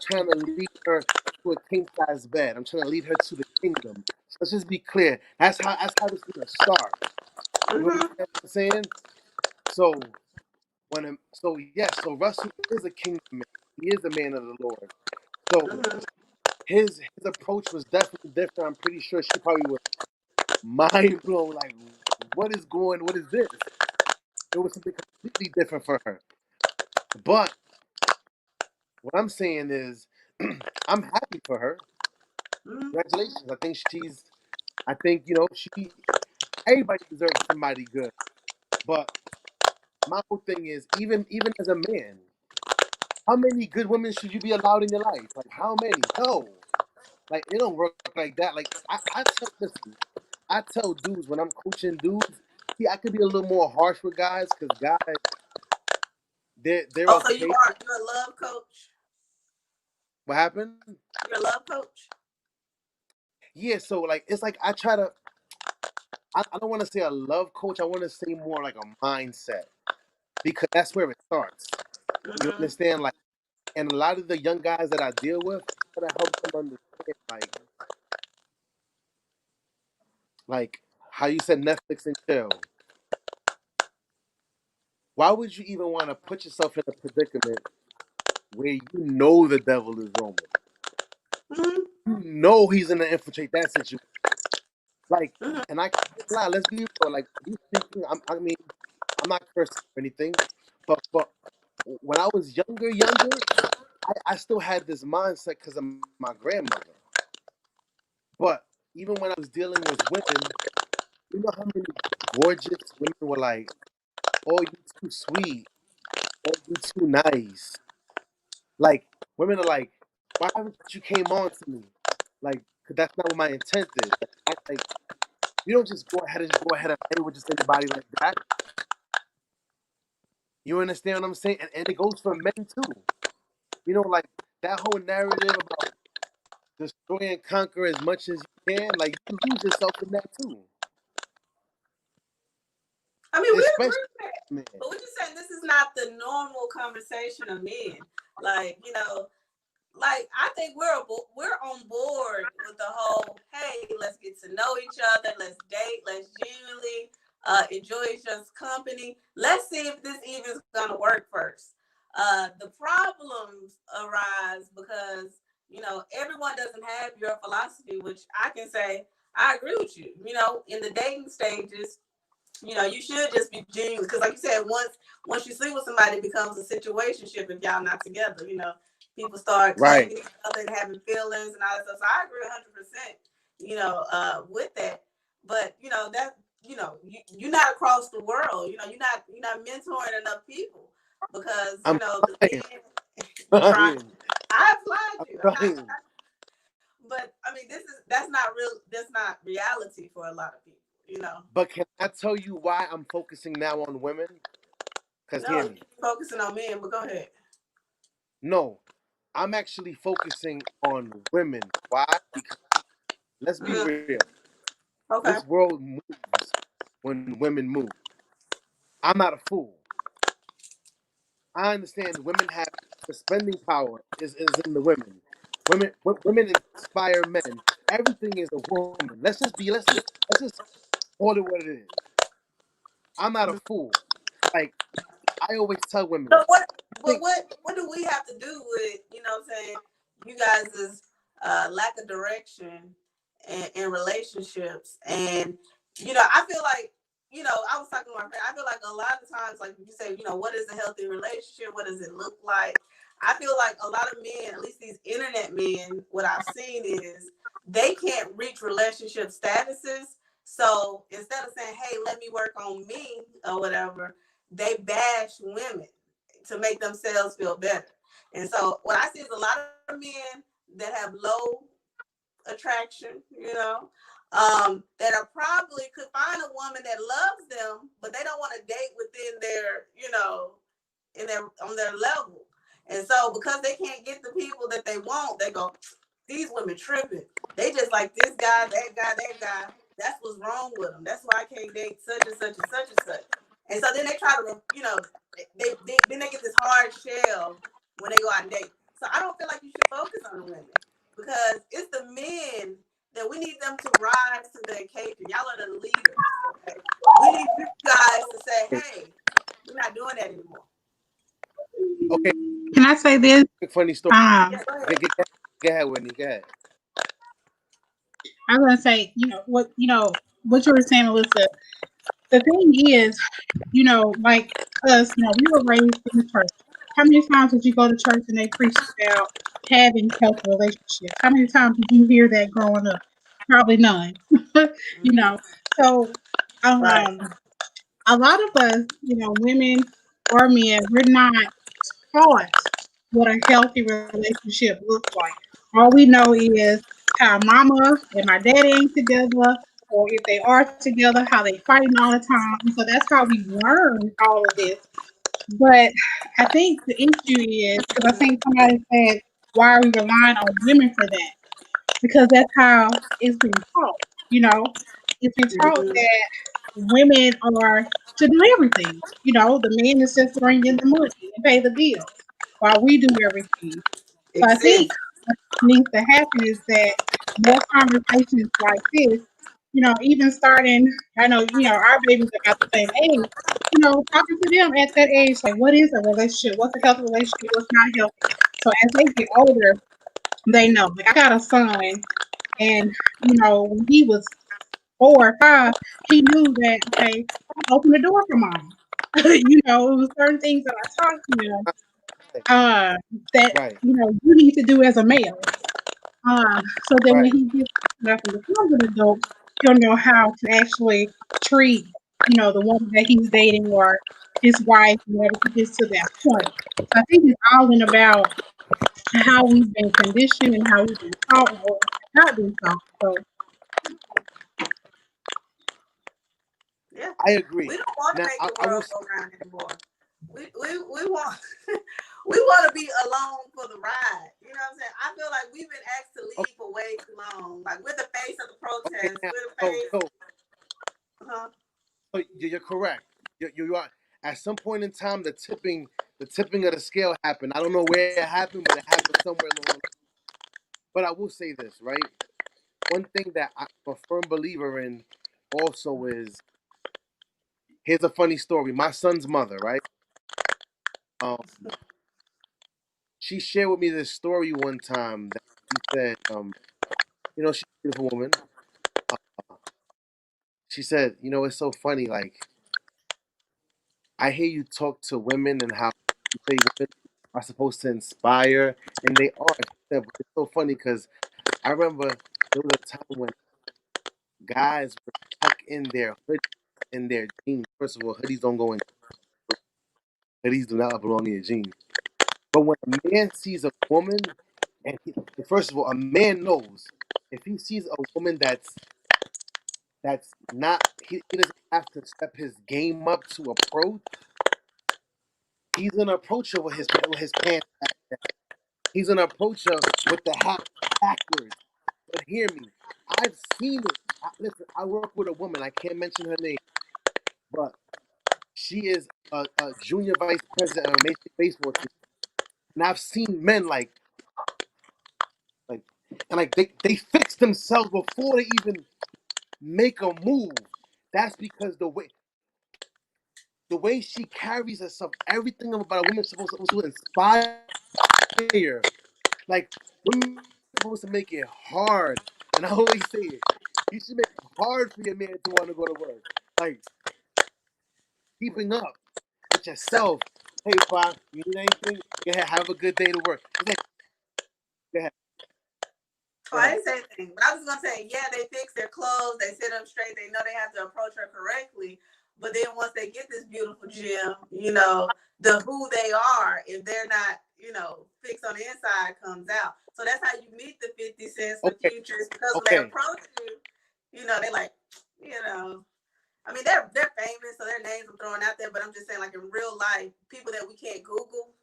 trying to lead her to a king size bed. I'm trying to lead her to the kingdom. So let's just be clear. That's how this gonna start. You Mm-hmm. understand what I'm saying? So so Russell is a kingdom man. He is a man of the Lord. So Mm-hmm. his approach was definitely different. I'm pretty sure she probably was mind blown. Like, what is this? It was something completely different for her. But what I'm saying is, I'm happy for her. Mm-hmm. Congratulations. I think, everybody deserves somebody good. But my whole thing is, even as a man, how many good women should you be allowed in your life? Like, how many? No. Like, it don't work like that. Like, listen, I tell dudes when I'm coaching dudes, see, I could be a little more harsh with guys because guys, they're Oh, so you okay. are you're a love coach? What happened? You're a love coach? Yeah, so like it's like I don't want to say a love coach. I want to say more like a mindset because that's where it starts. You Mm-hmm. understand? Like, and a lot of the young guys that I deal with, I try to help them understand like how you said Netflix and chill. Why would you even want to put yourself in a predicament where you know the devil is roaming? Mm-hmm. You know he's gonna infiltrate that situation. Like, Mm-hmm. and I can't lie. Let's be real. Like, me speaking, I mean, I'm not cursing or anything, but when I was younger, I still had this mindset because of my grandmother. But even when I was dealing with women, you know how many gorgeous women were like, "Oh, you too sweet. Oh, you too nice." Like women are like, "Why haven't you came on to me?" Like, 'cause that's not what my intent is. Like you don't just go ahead and play with just anybody like that. You understand what I'm saying? And it goes for men too. You know, like that whole narrative about destroy and conquer as much as you can, like you lose yourself in that too. I mean, we Especially agree with that, men. but we're just saying this is not the normal conversation of men. Like, like I think we're on board with the whole, hey, let's get to know each other, let's date, let's genuinely enjoy each other's company. Let's see if this even is gonna work first. The problems arise because everyone doesn't have your philosophy, which I can say I agree with you. In the dating stages, you should just be genuine because, like you said, once you sleep with somebody, it becomes a situationship if y'all not together. People start Right. claiming each other and having feelings and all that stuff. So I agree 100%. With that, but that you're not across the world. You're not mentoring enough people because I'm the trying. men trying. I applaud I'm you. trying. But I mean, that's not real. That's not reality for a lot of people. But can I tell you why I'm focusing now on women? Because No, hear you me. keep focusing on men, but go ahead. No, I'm actually focusing on women. Why? Because let's be Mm, real. okay. This world moves when women move. I'm not a fool. I understand women have the spending power is in the women. Women inspire men. Everything is a woman. Let's just call it what it is. I'm not a fool. Like I always tell women, So what? I But think what do we have to do with what I'm saying? You guys' lack of direction in relationships, and I feel like I was talking to my friend. I feel like a lot of times, like you say, what is a healthy relationship? What does it look like? I feel like a lot of men, at least these internet men, what I've seen is they can't reach relationship statuses. So instead of saying, "Hey, let me work on me" or whatever, they bash women to make themselves feel better. And so what I see is a lot of men that have low attraction, that are probably could find a woman that loves them, but they don't want to date within their, in their on their level. And so because they can't get the people that they want, they go, these women tripping. They just like this guy, that guy, that guy. That's what's wrong with them. That's why I can't date such and such and such and such. And so then they try to, then they get this hard shell when they go out and date. So I don't feel like you should focus on the women because it's the men that we need them to rise to the occasion. Y'all are the leaders. Okay, we need you guys to say, "Hey, we're not doing that anymore." okay, Can I say this? quick funny story. Um, Yeah, go ahead. Go ahead, Whitney. Go ahead. I was gonna say, what you were saying, Alyssa. The thing is, like us, we were raised in the church. How many times did you go to church and they preached about having healthy relationships? How many times did you hear that growing up? Probably none. you Mm-hmm. know, so Right. a lot of us, women or men, we're not taught what a healthy relationship looks like. All we know is how mama and my daddy ain't together, or if they are together, how they fighting all the time. And so that's how we learn all of this. But I think the issue is because I think somebody said, why are we relying on women for that? Because that's how it's been taught. You know, it's been taught Mm-hmm. that women are to do everything. The man is just to bring in the money and pay the bills while we do everything. So I think Exist. what needs to happen is that more conversations like this, even starting, I know, our babies are about the same age, talking to them at that age, like what is a relationship? What's a healthy relationship? What's not healthy? So as they get older, they know. Like I got a son and when he was 4 or 5, he knew that okay, open the door for mom. It was certain things that I taught him uh, that Right, you need to do as a male. So that when right. he gets up and becomes an adult, he'll know how to actually treat the woman that he's dating or his wife whenever he gets to that point. So I think it's all in about how we've been conditioned and how we've been taught or not been taught. So Yeah. I We agree. don't want to Now make I, the I will world say go round anymore. We want We want to be alone for the ride. You know what I'm saying? I feel like we've been asked to leave for way too long. Like we're the face of the Okay, protest. now, We're the so face. so Uh-huh. so you're correct. You are at some point in time the tipping of the scale happened. I don't know where it happened, but it happened somewhere along the line. But I will say this, right? One thing that I'm a firm believer in also is here's a funny story. My son's mother, right? Um, she shared with me this story one time that she said, she's a beautiful woman. Uh, she said, it's so funny. Like I hear you talk to women and how you say women are supposed to inspire, and they are. She said, but it's so funny because I remember there was a time when guys would tuck in their hoodies in their jeans. First of all, hoodies don't go in. Hoodies do not belong in your jeans. But when a man sees a woman, and first of all, a man knows if he sees a woman that's not he doesn't have to step his game up to approach. He's gonna approach her with his pants back down. He's gonna approach her with the hat backwards. But hear me, I've seen it. Listen, I work with a woman. I can't mention her name, but she is a junior vice president of a major league baseball team, and I've seen men like and like they fix themselves before they even make a move. That's because the way she carries herself, everything about a woman is supposed to inspire. Like women are supposed to make it hard. And I always say it. You should make it hard for your man to want to go to work. Like keeping up with So, yourself. Hey, Pa, you need anything? Go ahead, have a good day to work. It's like, go ahead, oh, go I ahead. didn't say anything, but I was gonna say, yeah, they fix their clothes, they sit up straight, they know they have to approach her correctly. But then once they get this beautiful gem, the who they are, if they're not, fixed on the inside, comes out. So that's how you meet the 50 cents, the Okay, futures, because when they okay, approach you, they like, you know, I mean, they're famous, so their names are thrown out there. But I'm just saying, like in real life, people that we can't Google,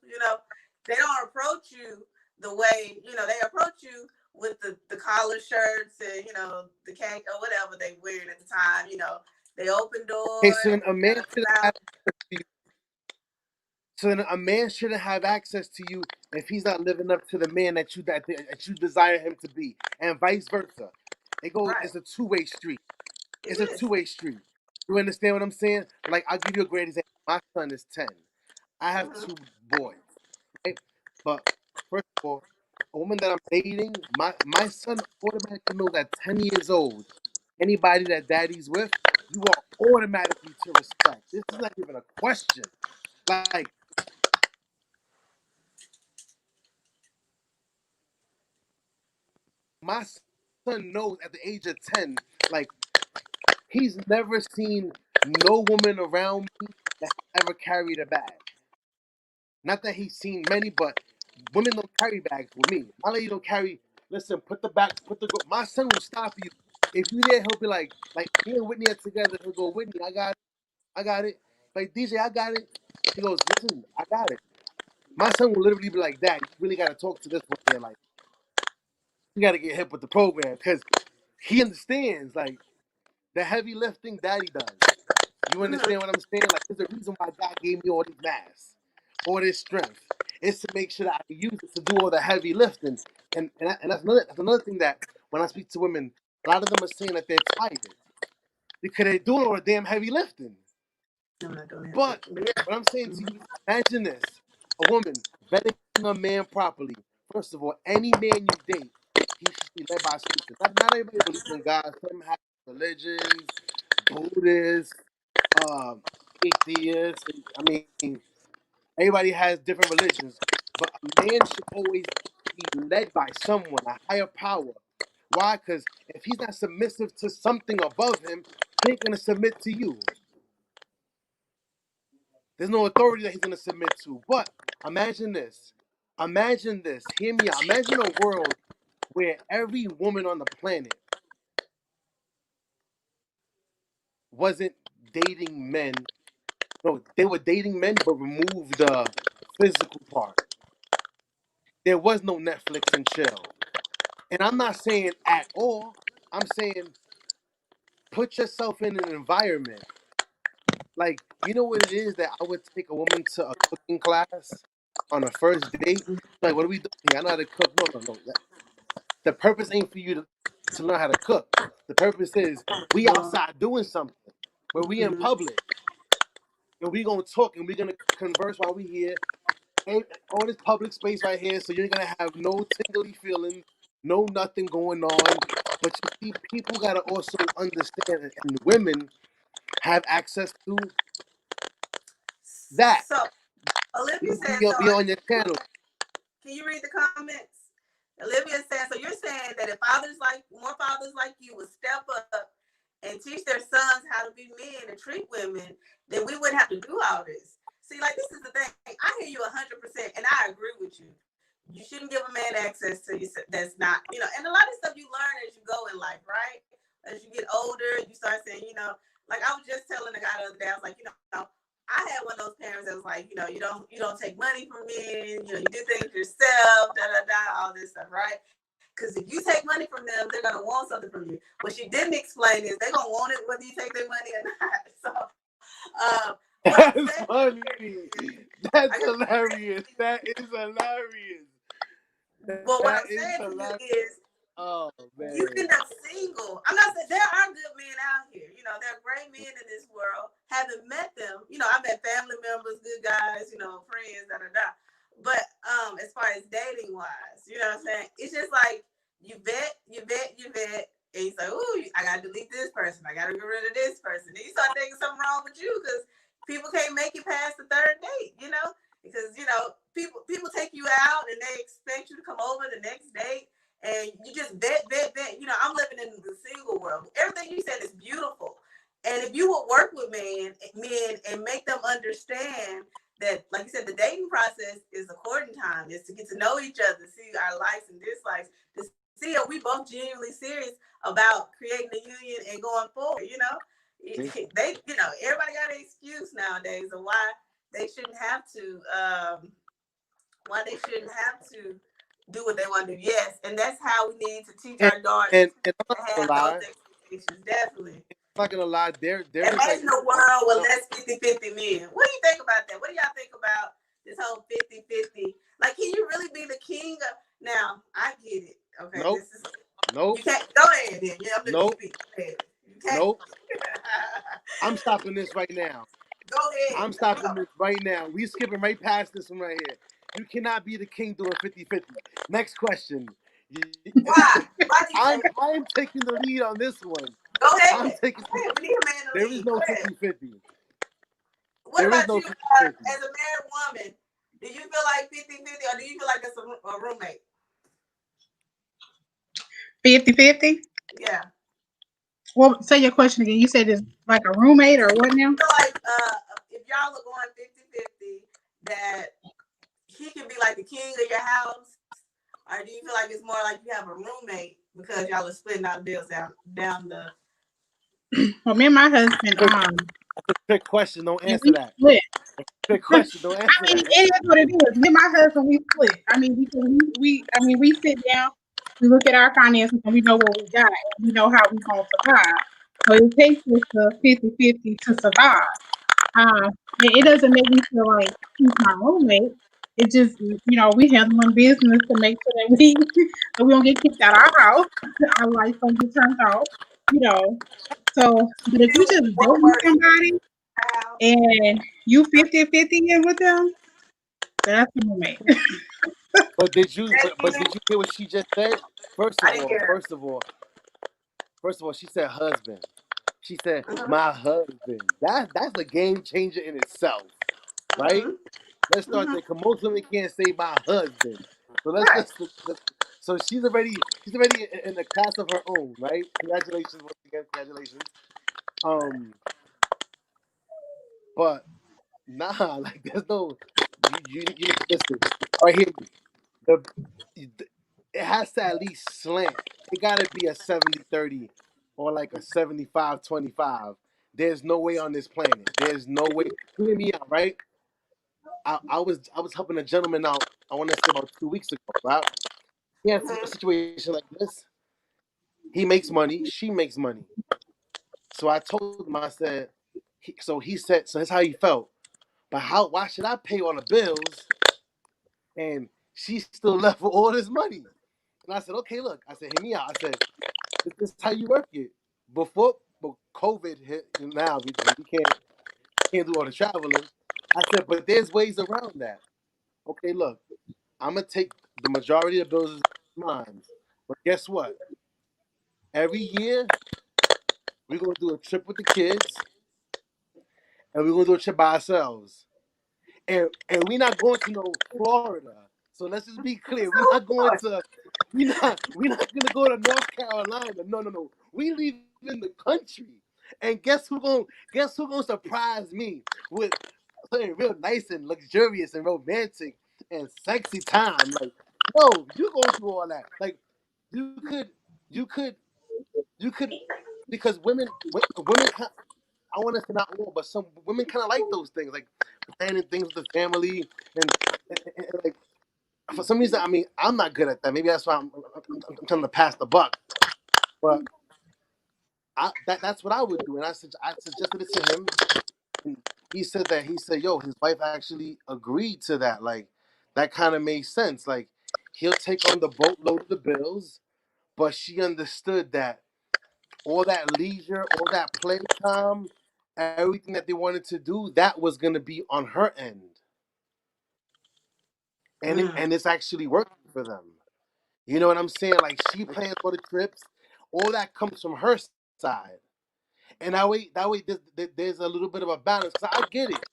they don't approach you the way they approach you with the collar shirts and the cake or whatever they wearing at the time. They open okay. So doors, then a man should smile. have So then a man shouldn't have access to you if he's not living up to the man that you desire him to be, and vice versa. Right? It's a two-way street. It It's a is. two-way street. You understand what I'm saying? Like I'll give you a great example. My son is 10. I have Mm-hmm. two boys, right? But first of all, a woman that I'm dating, my son automatically knows at 10 years old, anybody that daddy's with, you are automatically to respect. This is not even a question. Like my son knows at the age of 10, like he's never seen no woman around me that ever carried a bag. Not that he's seen many, but women don't carry bags with me. My lady don't carry. Listen, put the back, My son will stop you. If you there, he'll be like me and Whitney are together. He'll go, Whitney, I got it. Like DJ, I got it. He goes, listen, I got it. My son will literally be like, Dad, you really got to talk to this one here. Like, you got to get hip with the program because he understands like the heavy lifting Daddy does. You Mm-hmm. understand what I'm saying? Like, there's a reason why God gave me all these mass, all this strength. It's to make sure that I can use it to do all the heavy lifting. And that's another thing that when I speak to women, a lot of them are saying that they're tired because they're doing all the damn heavy lifting. I'm not doing But that. But yeah. what I'm saying to Mm-hmm. you, imagine this: a woman vetting a man properly. First of all, any man you date, he should be led by scripture. Not everybody believes in God. Some have religions, Buddhists, um, atheists. I mean, everybody has different religions, but a man should always be led by someone, a higher power. Why? Because if he's not submissive to something above him, he ain't gonna submit to you. There's no authority that he's going to submit to. But imagine this. Imagine this. Hear me out. Imagine a world where every woman on the planet wasn't dating men. No, they were dating men, but remove the physical part. there was no Netflix and chill. And I'm not saying at all. I'm saying put yourself in an environment. Like, you know what it is that I would take a woman to a cooking class on a first date? Like, what are we doing here? I know how to cook. No. The purpose ain't for you to learn how to cook. The purpose is we outside doing something where we in public and we gonna talk and we gonna converse while we here. Ain't all this public space right here, so you're gonna have no tingly feelings, no nothing going on. But you see, people gotta also understand, and women have access to that. So Olivia said, Be on your channel. Can you read the comments? Olivia said, so you're saying that if more fathers like you would step up and teach their sons how to be men and treat women, then we wouldn't have to do all this. See, like, this is the thing. I hear you 100%, and I agree with you. You shouldn't give a man access to you that's not, and a lot of stuff you learn as you go in life, right? As you get older, you start saying, like I was just telling the guy the other day, I was like, I had one of those parents that was like, you don't take money from men, you do things yourself, all this stuff, right? Because if you take money from them, they're gonna want something from you. What she didn't explain is they're gonna want it whether you take their money or not. So that's funny. That's hilarious. That is hilarious. Well, what I'm saying to you is, oh man, you can be single. I'm not saying there are good men out here. There are great men in this world. Haven't met them. I've met family members, good guys, friends, But as far as dating wise, you know what I'm saying? It's just like you vet, and you say, "Ooh, I gotta delete this person. I gotta get rid of this person." And you start thinking something wrong with you because people can't make it past the third date, because people take you out and they expect you to come over the next date. And you just vet. I'm living in the single world. Everything you said is beautiful. And if you would work with men and make them understand that, like you said, the dating process is a courting time, is to get to know each other, see our likes and dislikes, to see if we both genuinely serious about creating a union and going forward. Everybody got an excuse nowadays of why they shouldn't have to. Do what they want to do. Yes, and that's how we need to teach our daughters and to have those expectations. Definitely. I'm not gonna lie. There imagine a world with less 50-50 men. What do you think about that? What do y'all think about this whole 50-50? Like, can you really be the king of? Now, I get it. Okay, Nope. You can't go ahead. Then. Yeah, I'm nope. Nope. I'm stopping this right now. Go ahead. I'm stopping this right now. We skipping right past this one right here. You cannot be the king doing 50-50. Next question. Why? I am taking the lead on this one. Go ahead. I'm taking. We need a man to there lead. Is no 50-50. What about you, as a married woman? Do you feel like 50-50, or do you feel like it's a roommate? 50-50? Yeah. Well, say your question again. You said it's like a roommate or what now? So like, if y'all are going 50-50, that he can be like the king of your house, or do you feel like it's more like you have a roommate because y'all are splitting out bills down the? Well, me and my husband, trick question. Don't answer that. Split. Trick question. Don't answer that. It is what it is. Me and my husband, we split. We sit down, we look at our finances, and we know what we got. And we know how we're gonna survive. So it takes us to 50-50 to survive. It doesn't make me feel like he's my roommate. It just, we handling business to make sure that we don't get kicked out of our house. Our lights don't get turned off. So, but if you just go with somebody and you 50-50 in with them, that's a roommate. But did you hear what she just said? First of all, she said husband. She said my husband. That's a game changer in itself, right? Let's start there. Cause most women can't say my husband. So let's so she's already in a class of her own, right? Congratulations once again, congratulations. But nah, like there's no you listen. All right, here it has to at least slant. It gotta be a 70-30 or like a 75-25. There's no way on this planet. There's no way. Hear me out, right? I was helping a gentleman out I want to say about 2 weeks ago, right? He has a Mhm. situation like this. He makes money. She makes money. So I told him, I said, he said, so that's how he felt. But why should I pay all the bills and she's still left with all this money? And I said, okay, look, I said, hear me out. I said, this is how you work it. But COVID hit, and now we can't do all the traveling. I said, but there's ways around that. Okay, look, I'm gonna take the majority of the bills as mine. But guess what? Every year we're gonna do a trip with the kids, and we're gonna do a trip by ourselves. And we're not going to no Florida. So let's just be clear. We're not gonna go to North Carolina. No, no, no. We leave in the country. And guess who gonna surprise me with something real nice and luxurious and romantic and sexy time? Like, no, you gonna do all that. Like, you could you could you could because women I want to say not all, but some women kind of like those things, like planning things with the family, and like for some reason, I mean, I'm not good at that. Maybe that's why I'm trying to pass the buck. But that's what I would do, and I suggested it to him, and he said, yo, his wife actually agreed to that. Like that kind of made sense. Like he'll take on the boatload of the bills, but she understood that all that leisure, all that playtime, everything that they wanted to do, that was gonna be on her end, and Mm. it's actually working for them. You know what I'm saying? Like she plans for the trips, all that comes from her side, and that way there's a little bit of a balance. Cause I get it.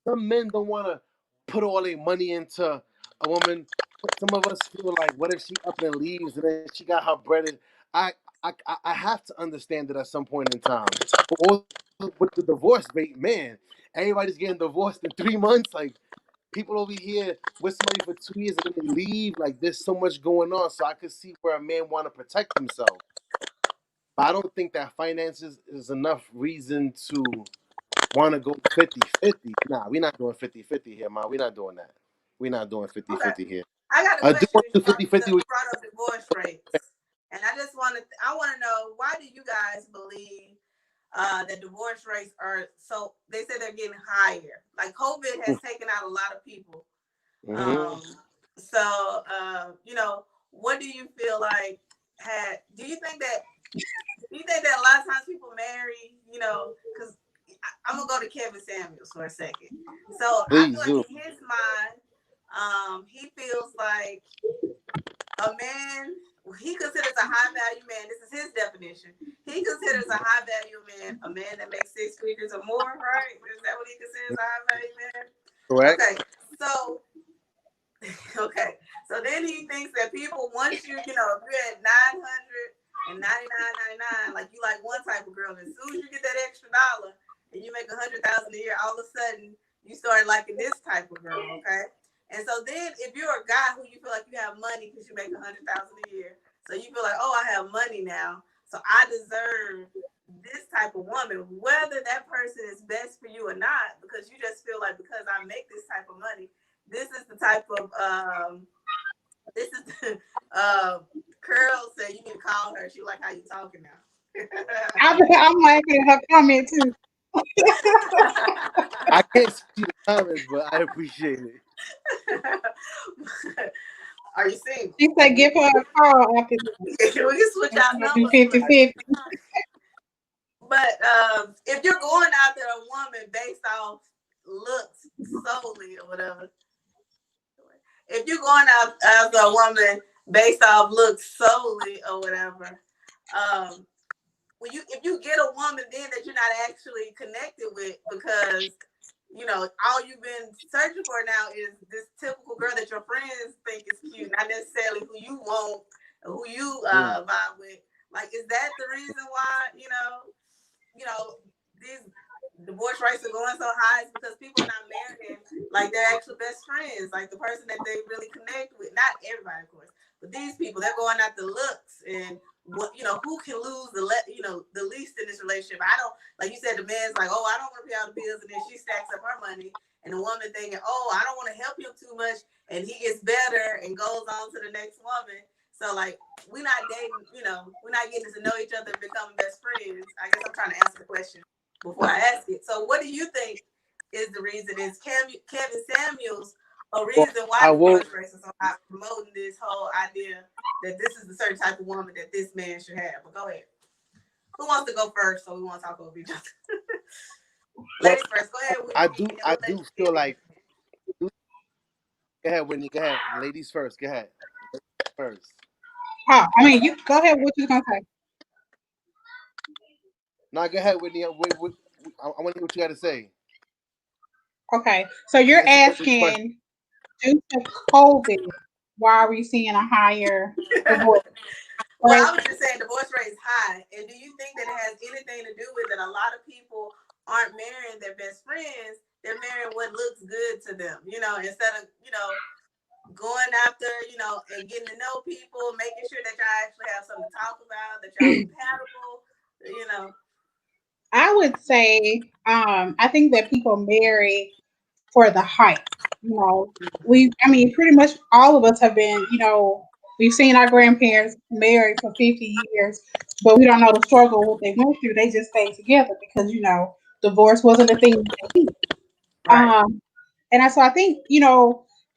Some men don't want to put all their money into a woman. Some of us feel like, what if she up and leaves and then she got her bread? I I have to understand it at some point in time. But all with the divorce rate, man, everybody's getting divorced in 3 months. Like people over here with somebody for 2 years and then they leave. Like there's so much going on. So I could see where a man want to protect himself. But I don't think that finances is enough reason to want to go 50-50. Nah, we're not doing 50-50 here, man. We're not doing that. We're not doing Okay. 50-50 here. I got a I do question want because to you do 50-50 with brought up divorce rates, and I want to know, why do you guys believe that divorce rates are so? They say they're getting higher. Like COVID has taken out a lot of people. mm-hmm. Um, so what do you feel like had? Do you think that a lot of times people marry? Because I'm gonna go to Kevin Samuels for a second. So I feel Please like do. in his mind, he feels like a man, he considers a high value man. This is his definition. He considers a high value man a man that makes 6 figures or more, right? Is that what he considers a high value man? Correct? Okay, so okay, so then he thinks that people, once if you're at 999.99, like you like one type of girl, and as soon as you get that extra dollar and you make 100,000 a year, all of a sudden you start liking this type of girl, okay? And so then if you're a guy who you feel like you have money because you make 100,000 a year, so you feel like, oh, I have money now, so I deserve this type of woman, whether that person is best for you or not, because you just feel like, because I make this type of money, this is the type of this is the Curl said you need to call her. She like how you talking now. I'm liking her comment too. I can't see the comments, but I appreciate it. Are you single? She said give her a call after We can switch out numbers. 50-50. But if you're going after a woman based off looks solely or whatever, if you're going after a woman based off looks solely or whatever, if you get a woman then that you're not actually connected with, because all you've been searching for now is this typical girl that your friends think is cute, not necessarily who you want or who you vibe with. Like, is that the reason why these divorce rates are going so high? Is because people are not marrying like their actual best friends, like the person that they really connect with. Not everybody, of course, but these people, they're going after looks and who can lose the least in this relationship. I don't, like you said, the man's like, oh, I don't want to pay all the bills, and then she stacks up her money, and the woman thinking, oh, I don't want to help him too much, and he gets better and goes on to the next woman. So like, we're not dating, we're not getting to know each other and becoming best friends. I guess I'm trying to answer the question before I ask it. So what do you think is the reason? Is Kevin Samuels a reason why divorce rates are so high, promoting this whole idea that this is the certain type of woman that this man should have? But go ahead. Who wants to go first? So we want to talk over each other. Ladies first. Go ahead. I do feel like. Go ahead, Whitney. Go ahead. Ladies first. Go ahead. First. Oh, I mean, you go ahead. What you gonna say? No, go ahead, Whitney. I want to hear what you got to say. Okay, so you're asking, due to COVID, why are we seeing a higher divorce? Well, I was just saying divorce rate is high. And do you think that it has anything to do with it? A lot of people aren't marrying their best friends. They're marrying what looks good to them, instead of, going after, and getting to know people, making sure that y'all actually have something to talk about, that y'all compatible. I would say, I think that people marry for the hype. I mean, pretty much all of us have been, we've seen our grandparents married for 50 years, but we don't know the struggle, what they went through. They just stayed together because, divorce wasn't a thing that they did. Right. So I think,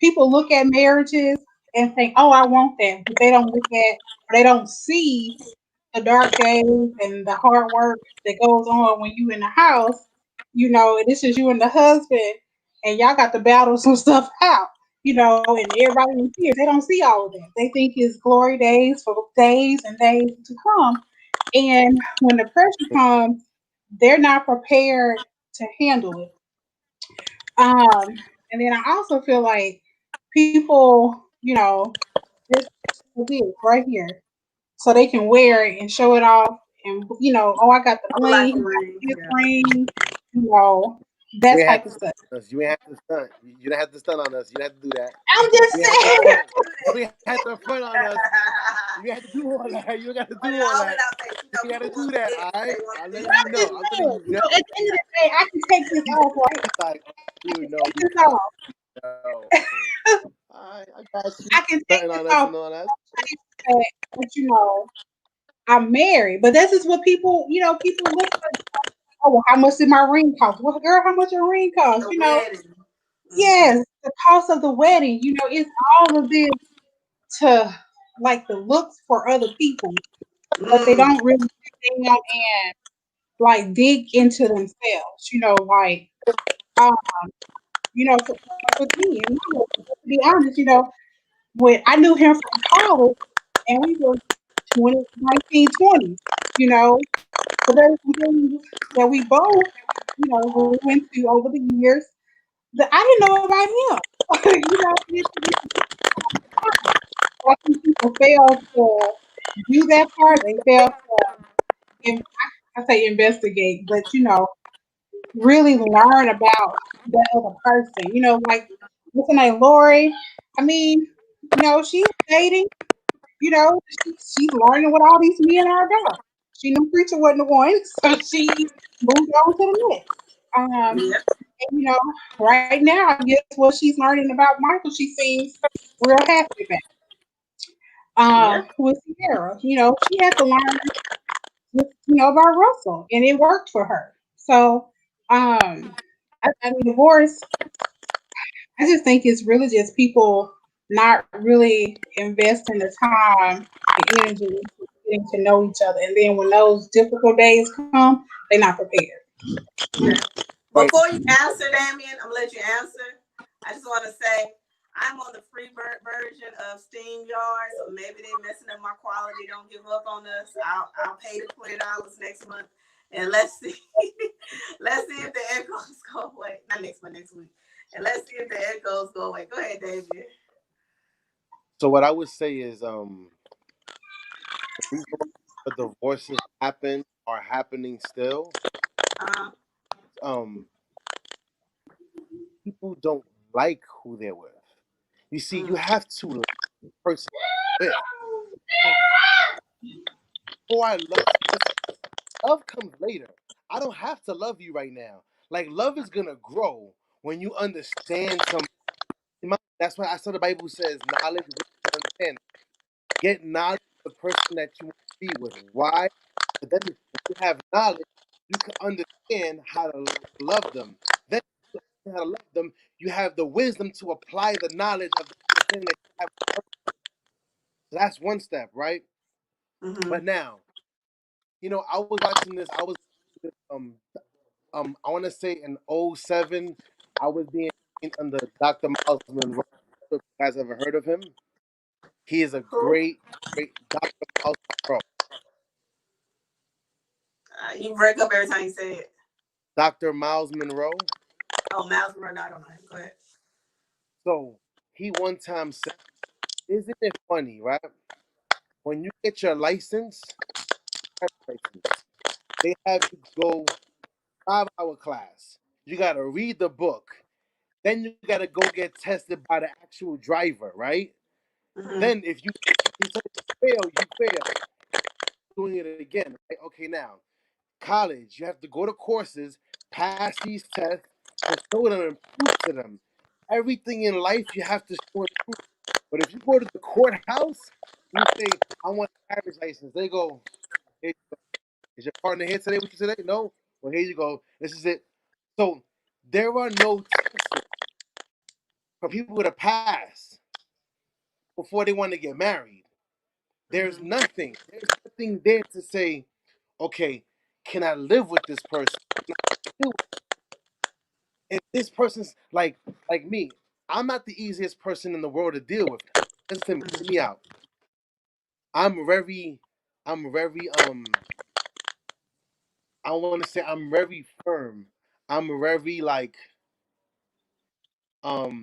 people look at marriages and think, oh, I want that, but they don't look at, or they don't see the dark days and the hard work that goes on when you in the house, and this is you and the husband, and y'all got to battle some stuff out, and everybody in tears. They don't see all of that. They think it's glory days for days and days to come. And when the pressure comes, they're not prepared to handle it. And then I also feel like people, this is right here so they can wear it and show it off. And oh, I got the Like bling, a I got ring. this Yeah. ring, that type of stuff. You ain't have to stunt. You don't have to stunt on us. You don't have to do that. I'm just You ain't have to saying. front. You ain't have to front on us. You have to do all that. You got to do all that. You got to do that. All right. I'm letting you I'm just know. I'm letting saying. you know. At the end of the day, I can take this off, right? Like, I dude, can no, take we this can't. off. No. All right, I got you. I can take Stunting this on us off. and all that. But I'm married. But this is what people, people look at. Oh, well, how much did my ring cost? Well, girl, how much your ring cost? The wedding. Yes, the cost of the wedding. It's all of this to like the looks for other people, but they don't really sit down and like dig into themselves. Like um, for me, and to be honest, when I knew him from college, and we were 1920, but there's some things that we both, we went through over the years that I didn't know about him. I think people fail to do that part. They fail to, I say investigate, but really learn about that other person. Like what's her name, Lori. I mean, she's dating. She's learning what all these men are about. She knew preacher wasn't the one, so she moved on to the next. Yep. And, right now, I guess what she's learning about Michael, she seems real happy about. Yep. With Ciara, she had to learn, about Russell, and it worked for her. So, I mean, divorce. I just think it's really just people not really investing the time and energy into getting to know each other, and then when those difficult days come, they're not prepared. Okay. Right. Before you answer, Damien, I'm gonna let you answer. I just want to say I'm on the free version of SteamYard, so maybe they're messing up my quality. Don't give up on us. I'll pay the $20 next month, and let's see. Let's see if the echoes go away. Not next month, next week. And let's see if the echoes go away. Go ahead, David. So what I would say is, the divorces happen are happening still. Uh-huh. Um, People don't like who they're with. You see, you have to like the person with. Like, before I love, love comes later. I don't have to love you right now. Like love is gonna grow when you understand some, that's why I saw the Bible says knowledge, wisdom, understanding. Get knowledge of the person that you want to be with. Why? But then when you have knowledge, you can understand how to love them. Then how to love them, you have the wisdom to apply the knowledge of the understanding that you have. So that's one step, right? Mm-hmm. But now, I was watching this. I want to say in '07, I was being under Dr. Miles Monroe. If you guys ever heard of him? He is a Cool. great Dr. Miles Monroe. You break up every time you say it. Dr. Miles Monroe. Oh, Miles Monroe. No, I don't know. Go ahead. So he one time said, "Isn't it funny, right? When you get your license, they have you go 5-hour class. You gotta read the book. Then you gotta go get tested by the actual driver, right? Mm-hmm. Then if you fail, you fail. Doing it again, right? Okay, now college, you have to go to courses, pass these tests, and show them and prove to them. Everything in life you have to show and prove. But if you go to the courthouse, you say, "I want a marriage license." They go, "Hey, is your partner here today with you today?" No. Well, here you go. This is it. So there are no tests for people to pass before they want to get married. There's Mm-hmm. nothing. There's nothing there to say, okay, can I live with this person? If this person's like me, I'm not the easiest person in the world to deal with. Listen to me, hear me out. I'm very, I want to say I'm very firm. I'm very um,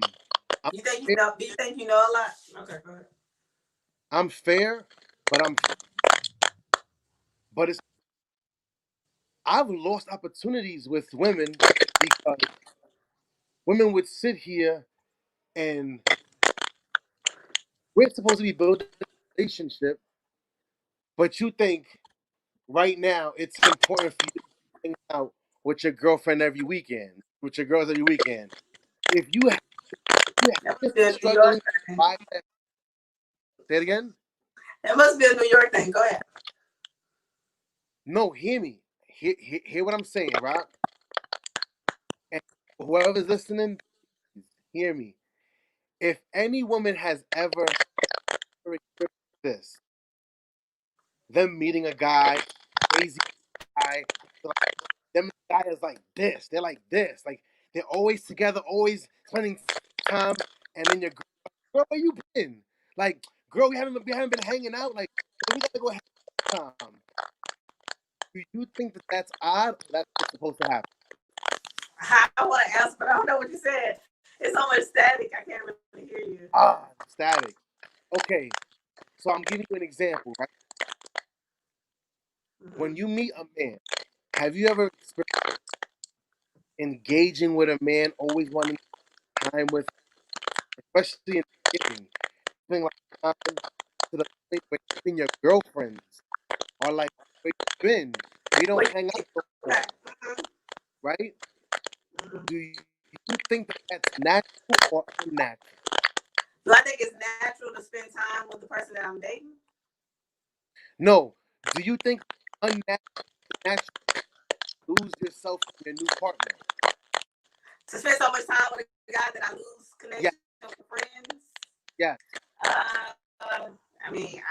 I'm You think you fair, know? Do you think you know a lot? Okay, go ahead. I'm fair, but it's I've lost opportunities with women because women would sit here and we're supposed to be building a relationship, but you think right now it's important for you to hang out with your girlfriend every weekend, with your girls every weekend. If you That have must be a New struggling York to thing. buy that, say it again. That must be a New York thing. Go ahead. No, hear me. Hear what I'm saying, right? And whoever's listening, hear me. If any woman has ever experienced this, them meeting a guy, crazy guy, them guy is like this. They're like this. Like they're always together, always spending time. And then your girl, where you been? Like, girl, we haven't been hanging out. Like, we gotta go hang time. Do you think that that's odd or that's what's supposed to happen? I want to ask, but I don't know what you said. It's so much static. I can't really hear you. Static. Okay, so I'm giving you an example, right? Mm-hmm. When you meet a man, have you ever experienced engaging with a man, always wanting time with, especially in the beginning, spending like time to the point where even your girlfriends are like, "Where you been? We don't Wait, hang out no okay. more," Mm-hmm. right? Mm-hmm. Do you think that that's natural or unnatural? Do I think it's natural to spend time with the person that I'm dating? No. Do you think unnatural to lose yourself from your new partner? To spend so much time with a guy that I lose Yeah, connection with friends? yeah. I mean,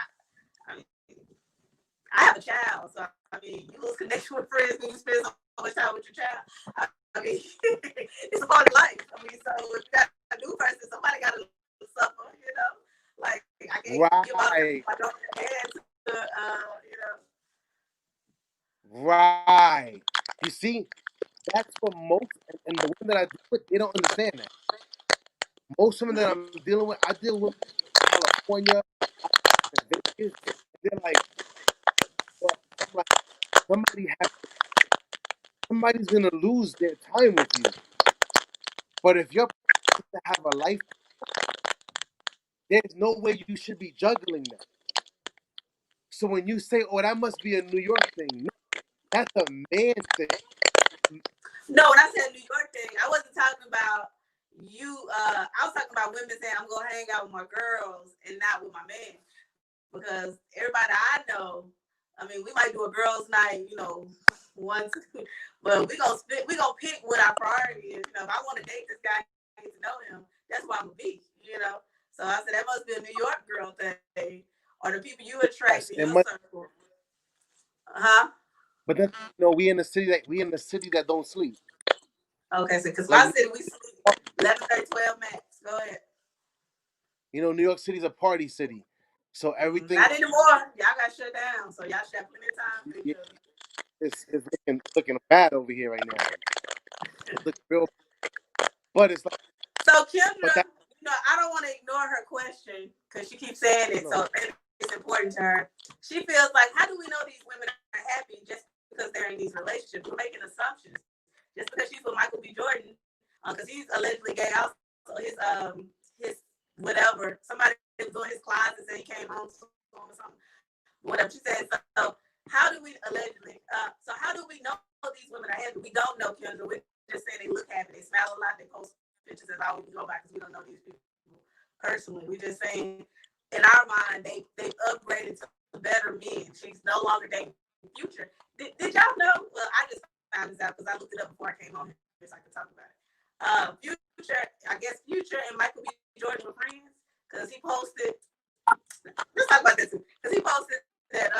I have a child, so I mean, you lose connection with friends when you spend so much time with your child. I mean, it's a part of life. I mean, so if you got a new person, somebody got to suffer, you know? Like, I can't give up Right, my daughter's hands to, you know. right. You see, that's what most and the women that I deal with, they don't understand that. Most women that I'm dealing with, I deal with California, Vegas, and they're like, well, I'm like, somebody has, somebody's gonna lose their time with you. But if you're to have a life, there's no way you should be juggling that. So when you say, "Oh, that must be a New York thing," no, that's a man thing. No, when I said New York thing, I wasn't talking about you. I was talking about women saying I'm gonna hang out with my girls and not with my man, because everybody I know, I mean, we might do a girls' night, once, but we gonna split. We gonna pick what our priority is. If I want to date this guy, get to know him. That's why I'm gonna be. So I said that must be a New York girl thing, or the people you attract in your circle. But then, we in the city that don't sleep. Okay, so because my city we sleep 11, 12 max. Go ahead. New York City's a party city, so everything. Not anymore. Y'all got shut down, so y'all should have plenty of time. Yeah, it's looking bad over here right now. It's looking real, but it's like. So Kendra, I don't want to ignore her question because she keeps saying it, so it's important to her. She feels like, how do we know these women are happy just because they're in these relationships? We're making assumptions. Just because she's with Michael B. Jordan, because he's allegedly gay also. His whatever, somebody was doing his closet and he came home to him or something. Whatever she said. So how do we allegedly? So how do we know these women are happy? We don't know, Kendra. We're just saying they look happy. They smile a lot. They post pictures. That's all we can go by because we don't know these people personally. We're just saying in our mind they've upgraded to better men. She's no longer dating Future. Did y'all know? Well, I just found this out because I looked it up before I came on here so I could talk about it. Future, I guess Future and Michael B. Jordan were friends because he posted. Let's talk about this because he posted that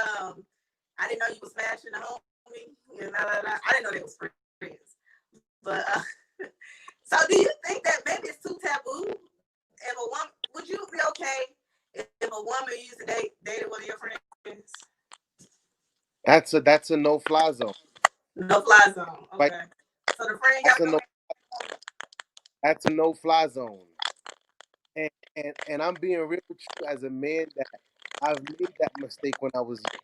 I didn't know you were smashing the homie. I didn't know they was friends. But so do you think that maybe it's too taboo? If a woman, would you be okay if a woman used to dated one of your friends? That's a no-fly zone. No-fly zone. Okay. So the friend got that's a no-fly zone. And I'm being real with you as a man that I've made that mistake when I was young.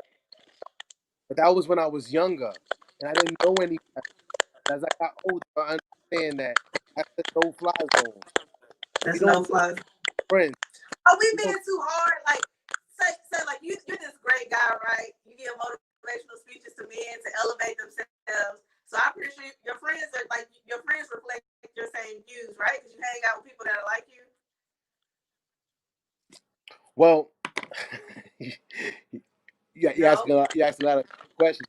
But that was when I was younger. And I didn't know any better. As I got older, I understand that that's a no-fly zone. That's no-fly zone. Friends. Are we being too hard? Like, say like you're this great guy, right? You give motivational speeches to men to elevate themselves. So I'm pretty sure your friends reflect your same views, right? Because you hang out with people that are like you. Well, you asked a lot of questions.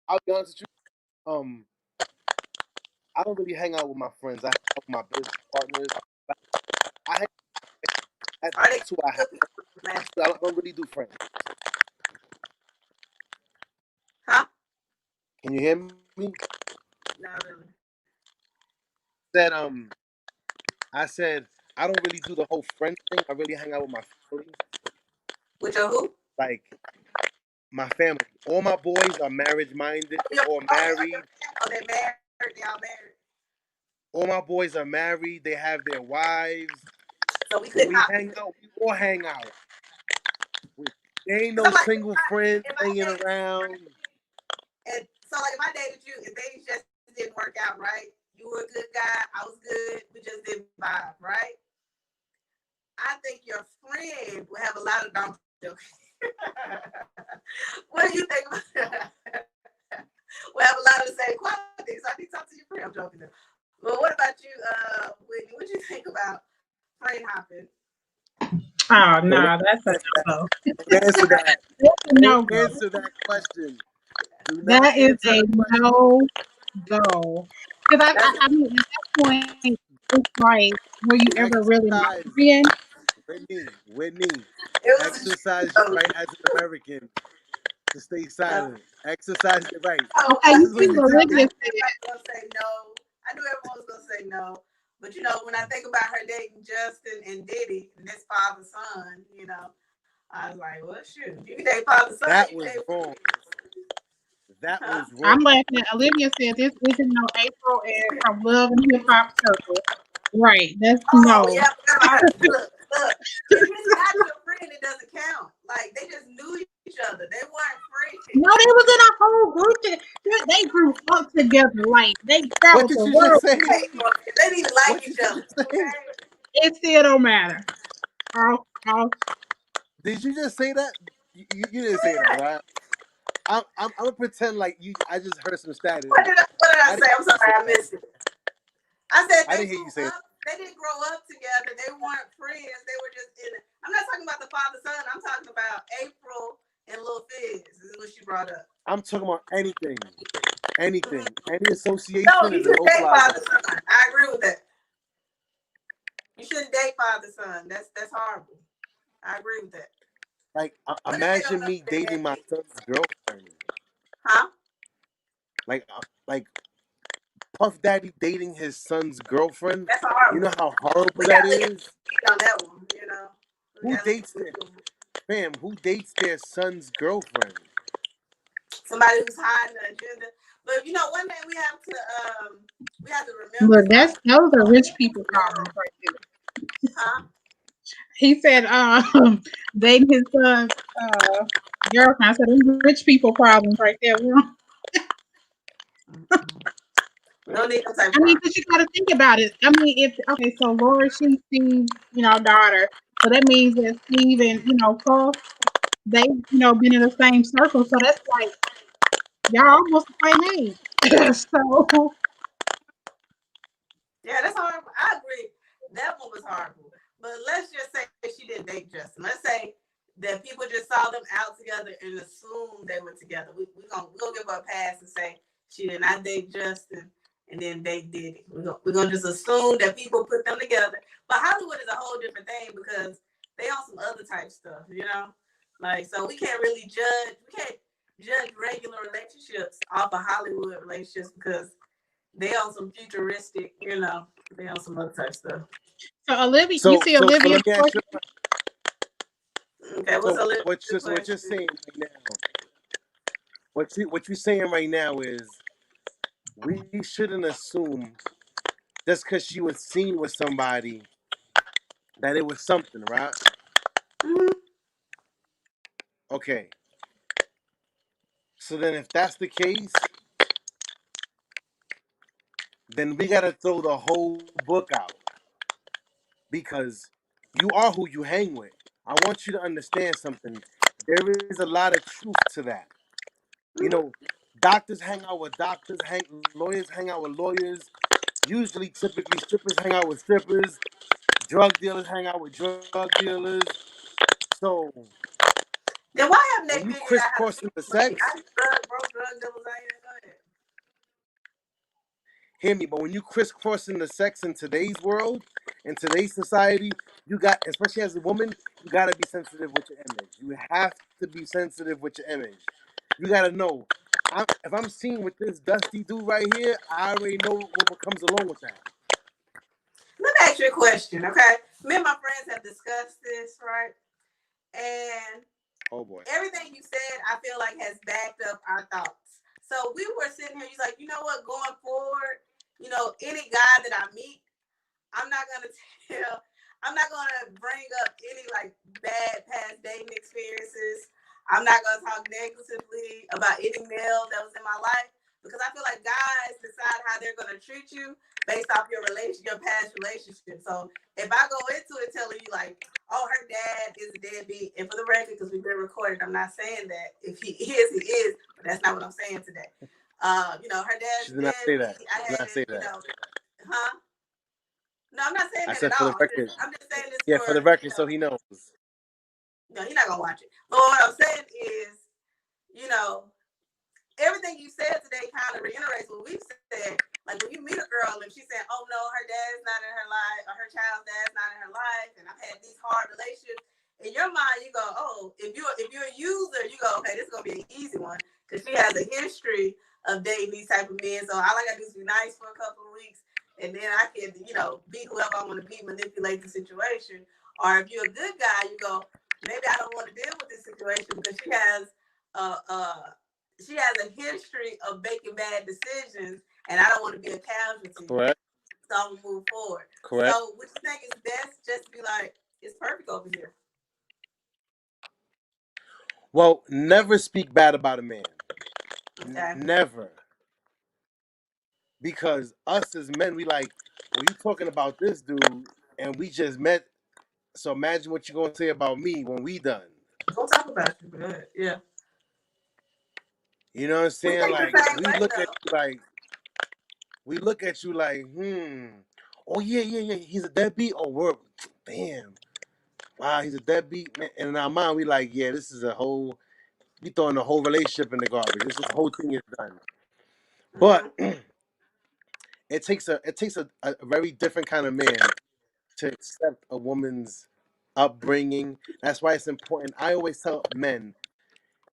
I'll be honest with you. I don't really hang out with my friends. I hang out with my business partners. That's who I have. I don't really do friends. Huh? Can you hear me? Not really. I said I don't really do the whole friend thing. I really hang out with my family. With your who? Like my family. All my boys are marriage-minded or married. Oh, they're married. Y'all married. All my boys are married. They have their wives. So we hang out. We all hang out. There ain't no single friend hanging around. And so, like, if I dated you and things just didn't work out, right? You were a good guy. I was good. We just didn't vibe, right? I think your friend will have a lot of dumb jokes. What do you think about that? We'll have a lot of the same qualities. I need to talk to your friend. I'm joking. Well, what about you, Whitney? What do you think about friend hopping? Oh no, that's a no. Answer that. No, answer that question. That is a no go. Because I mean, at that point, it's like, were you ever really my friend? Whitney, exercise your right as an American to stay silent. Exercise your right. Okay, you see what Olivia said. Say no. I knew everyone was gonna say no. But when I think about her dating Justin and Diddy and this father-son, I was like, well, shoot, you can date father-son. That was wrong. That was wrong. I'm laughing at Olivia said this isn't no April and from Love and Hip Hop Circle. Right, that's no. Yeah, look. If it's not your friend, it doesn't count. Like, they just knew each other. They weren't friends. No, they was in a whole group. They grew up together. Like, what did you just say? They didn't like each other. Okay? It still don't matter. Did you just say that? You didn't say that, right? I'm gonna pretend like you. I just heard some static. What did I say? I'm sorry, I missed it. I said I they didn't hear grew you say it. up. They didn't grow up together. They weren't friends. They were just in it. I'm not talking about the father son. I'm talking about April and Lil Fizz. This is what she brought up. I'm talking about anything. Any association No, you is a should date no-fly father zone. son. I agree with that. You shouldn't date father son. That's horrible. I agree with that. Like, imagine me dating my son's girlfriend. Huh? Like Puff Daddy dating his son's girlfriend. That's horrible. You know how horrible that is. On that one, you know. Who dates their son's girlfriend? Somebody who's hiding the agenda. But you know, one thing we have to remember. But those are rich people problems right there. Huh? He said, dating his son's girlfriend. I said, those rich people problems right there. We don't need no type. I mean, because you got to think about it. I mean, so Lori, she's Steve's, daughter. So that means that Steve and, Puff, they, been in the same circle. So that's like, y'all almost the same age. So. Yeah, that's horrible. I agree. That one was horrible. But let's just say she didn't date Justin. Let's say that people just saw them out together and assumed they were together. We're gonna give her a pass and say she did not date Justin, and then they did it. We're gonna just assume that people put them together. But Hollywood is a whole different thing because they on some other type stuff, Like, so we can't really judge. We can't judge regular relationships off of Hollywood relationships because they on some futuristic, they on some other type stuff. So Olivia, you see Olivia. Okay, what's Olivia? What you're saying right now? What you're saying right now is we shouldn't assume just because she was seen with somebody that it was something, right? Mm-hmm. Okay. So then, if that's the case, then we gotta throw the whole book out because you are who you hang with. I want you to understand something. There is a lot of truth to that. Doctors hang out with doctors, lawyers hang out with lawyers. Typically, strippers hang out with strippers. Drug dealers hang out with drug dealers. So then why haven't they when you figured out how crisscrossing the sex? drug dealers out here. Go ahead. Hear me, but when you crisscrossing the sex in today's world, in today's society, you got, especially as a woman, you gotta be sensitive with your image. You have to be sensitive with your image. You gotta know, if I'm seen with this dusty dude right here, I already know what comes along with that. Let me ask you a question, okay? Me and my friends have discussed this, right? And oh boy, everything you said, I feel like has backed up our thoughts. So we were sitting here, he's like, you know what, going forward, any guy that I meet, I'm not gonna bring up any like bad past dating experiences. I'm not gonna talk negatively about any male that was in my life because I feel like guys decide how they're gonna treat you based off your past relationship. So if I go into it telling you like, oh, her dad is a deadbeat, and for the record, because we've been recorded, I'm not saying that. If he is, he is, but that's not what I'm saying today. Her dad's deadbeat. Say that. Huh? No, I'm not saying that at all. For the record. I'm just saying this. Yeah, for the record, so he knows. No, he's not gonna watch it. But what I'm saying is, everything you said today kind of reiterates what we've said. Like when you meet a girl and she's saying, "Oh no, her dad's not in her life, or her child's dad's not in her life," and I've had these hard relationships. In your mind, you go, "Oh, if you're a user, you go, okay, this is gonna be an easy one because she has a history of dating these type of men. So all I gotta do is be nice for a couple of weeks, and then I can, be whoever I want to be, manipulate the situation." Or if you're a good guy, you go, maybe I don't want to deal with this situation because she has a history of making bad decisions, and I don't want to be a casualty. Correct. So I'm gonna move forward. Correct. So what you think is best? Just be like, it's perfect over here. Well, never speak bad about a man. Okay. Never. Because us as men, we like, well, you talking about this dude, and we just met. So imagine what you're gonna say about me when we done. Don't talk about you, but yeah. You know what I'm We saying? think the Like same way we look at you like, oh yeah, he's a deadbeat. Oh, we're damn, wow, he's a deadbeat, man. And in our mind, we like, yeah, this is a whole, we throwing the whole relationship in the garbage. This whole thing is done. though. But it takes a very different kind of man to accept a woman's upbringing. That's why it's important. I always tell men,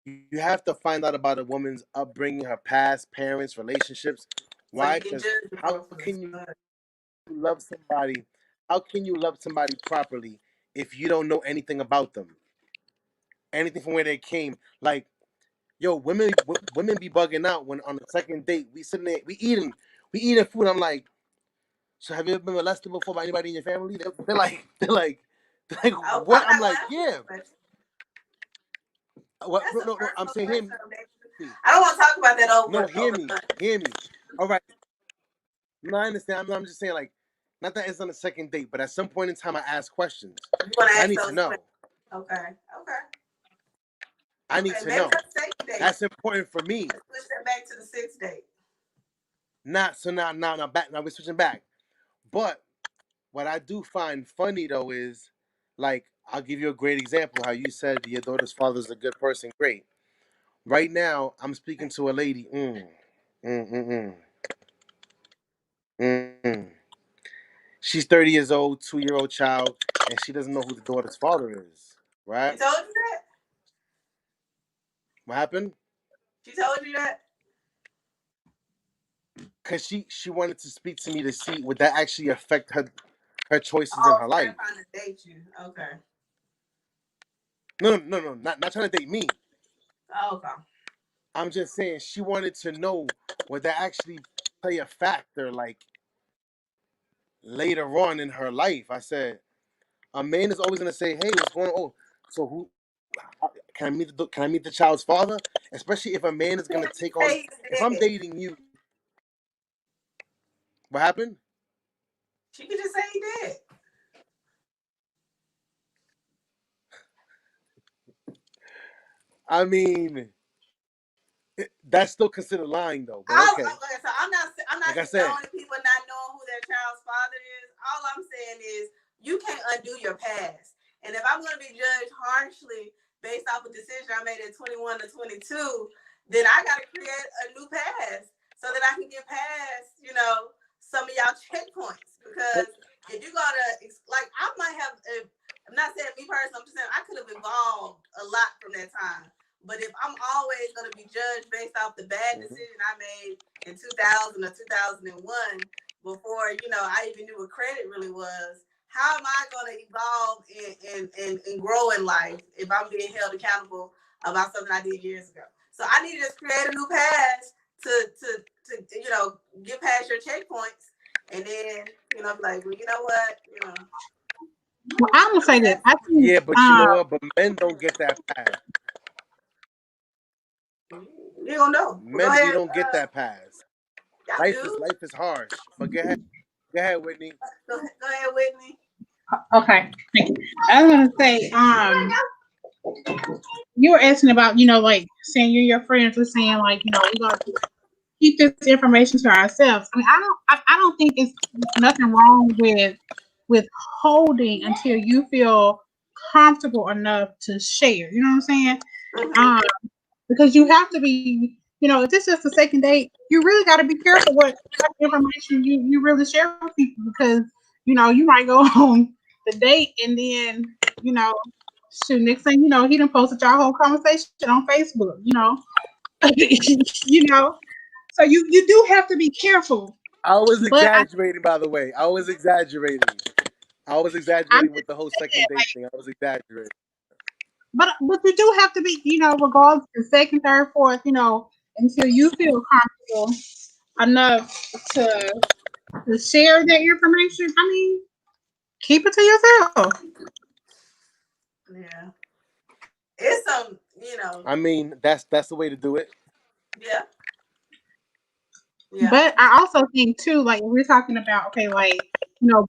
you have to find out about a woman's upbringing, her past, parents, relationships. So Why? you can Because judge the how motherfuckers. can you love somebody? How can you love somebody properly if you don't know anything about them? Anything from where they came? Like, yo, women be bugging out when on the second date we sitting there, we eating food. I'm like, so have you ever been molested before by anybody in your family? They're like, Oh, what? I'm I'm not gonna like, answer yeah. that question. What? That's a No. I'm personal saying, question. me. I don't want to talk about that No, over lunch. hear me. All right. No, I understand. I'm just saying, like, not that it's on the second date, but at some point in time, I ask questions. You want to I ask need to those know. questions? Okay. I need Okay. to Maybe know. that's the second date. That's important for me. Let's push that back to the sixth date. Not so now back. Now we're switching back. But what I do find funny though is, like, I'll give you a great example. How you said your daughter's father's a good person. Great. Right now, I'm speaking to a lady. Mm. She's 30 years old, 2-year-old child, and she doesn't know who the daughter's father is. She Right? told you that. What happened? She told you that. Because she wanted to speak to me to see would that actually affect her choices in Oh, her so they're life. trying to date you. Okay. No, not trying to date me. Oh, okay. I'm just saying she wanted to know would that actually play a factor like later on in her life. I said a man is always gonna say, "Hey, what's going on? Oh, so who can I meet the child's father?" Especially if a man is gonna take on. Hey, he's If I'm dead. dating you, what happened? She could just say he did. I mean, that's still considered lying though. But All, okay, okay, so I'm not like I said. condoning people not knowing who their child's father is. All I'm saying is you can't undo your past. And if I'm going to be judged harshly based off a decision I made at 21 to 22, then I got to create a new past so that I can get past, some of y'all checkpoints. But Because if you're going to, like, I might have, I'm not saying me personally, I'm just saying I could have evolved a lot from that time. But if I'm always going to be judged based off the bad decision I made in 2000 or 2001, before I even knew what credit really was, how am I going to evolve and grow in life if I'm being held accountable about something I did years ago? So I need to just create a new past to get past your checkpoints, and then be like, well, you know what, Well, I'm gonna say this. that's I think yeah, but you know what? But men don't get that pass. you don't know. Well, go Men, we ahead. don't get that pass. Y'all Life is do. life is harsh. But go ahead, Whitney. Go ahead, Whitney. okay. Thank you. I was gonna say, you were asking about, like saying you and your friends were saying like, we're gonna keep this information to ourselves. I mean, I don't think it's nothing wrong with holding until you feel comfortable enough to share. You know what I'm saying? Mm-hmm. Um, because you have to be, if this is the second date, you really got to be careful what information you really share with people because, you might go on the date and then, shoot, next thing you know, he done posted your whole conversation on Facebook, you know. So you do have to be careful. I was But exaggerating, by the way. I was exaggerating. I was I'm exaggerating with just the whole saying, second date thing. I was exaggerating. but you do have to be, regardless of second, third, fourth, until you feel comfortable enough to share that information. I mean, keep it to yourself. Yeah. It's I mean, that's the way to do it. yeah. Yeah. But I also think too, like we're talking about, okay, like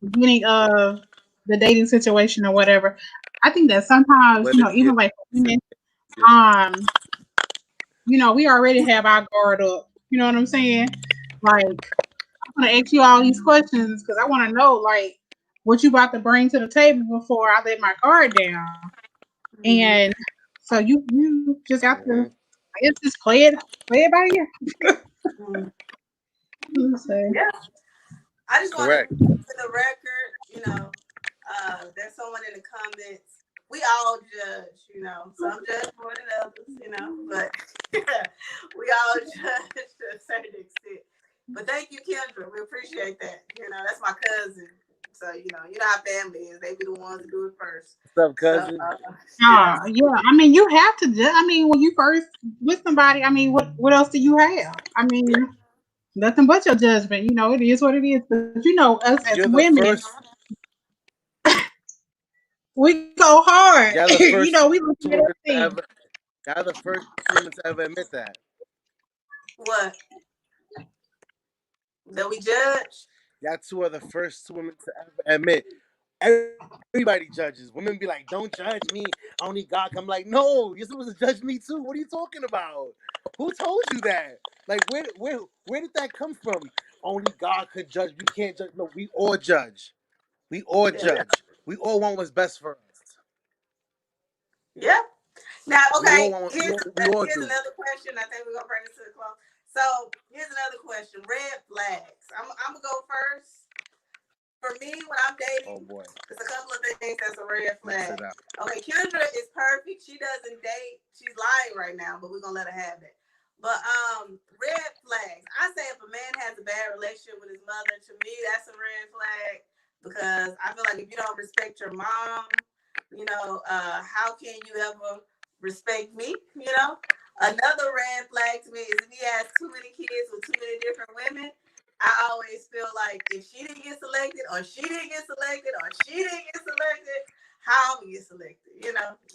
beginning of the dating situation or whatever. I think that sometimes, But it's yeah, even like it's women, yeah. um, we already have our guard up. You know what I'm saying? Like, I'm gonna ask you all these questions because I want to know, like, what you about to bring to the table before I let my guard down. Mhm. And so you just got to, Mm-hmm. I guess, just play it by ear. Mhm. Let's see. Yeah. I just want to, Correct. for the record, there's someone in the comments. We all judge. Some judge more than others, but we all judge to a certain extent. But thank you, Kendra. We appreciate that. That's my cousin. So, how family is. They be the ones to do it first. What's up, So, cousin? Yeah. I mean, you have to. I mean, when you first with somebody, I mean, what else do you have? I mean, yeah, nothing but your judgment. It is what it is. But us as You're the women, first. we go hard. You're the first We look at woman to everything. ever. You're the first woman to ever admit that. what? That we judge? Y'all two are the first women to ever admit. Everybody judges. Women be like, "Don't judge me. Only God." I'm like, "No, you're supposed to judge me too. What are you talking about? Who told you that? Like, where did that come from? Only God could judge. We can't judge. No, we all judge. We all Yeah. judge. We all want what's best for us. Yeah. Now, We all okay, want. here's We all here's do. another question. I think we're gonna bring this to the close. So here's another question. Red flags. I'm gonna go first. For me, when I'm Oh dating, boy, there's a couple of things that's a red mess flag. it up. Okay, Kendra is perfect. She doesn't date. She's lying right now, but we're gonna let her have it. But red flags. I say if a man has a bad relationship with his mother, to me that's a red flag because I feel like if you don't respect your mom, how can you ever respect me? Another red flag to me is if he has too many kids with too many different women. I always feel like if she didn't get selected, or she didn't get selected, or she didn't get selected, how am I gonna get selected?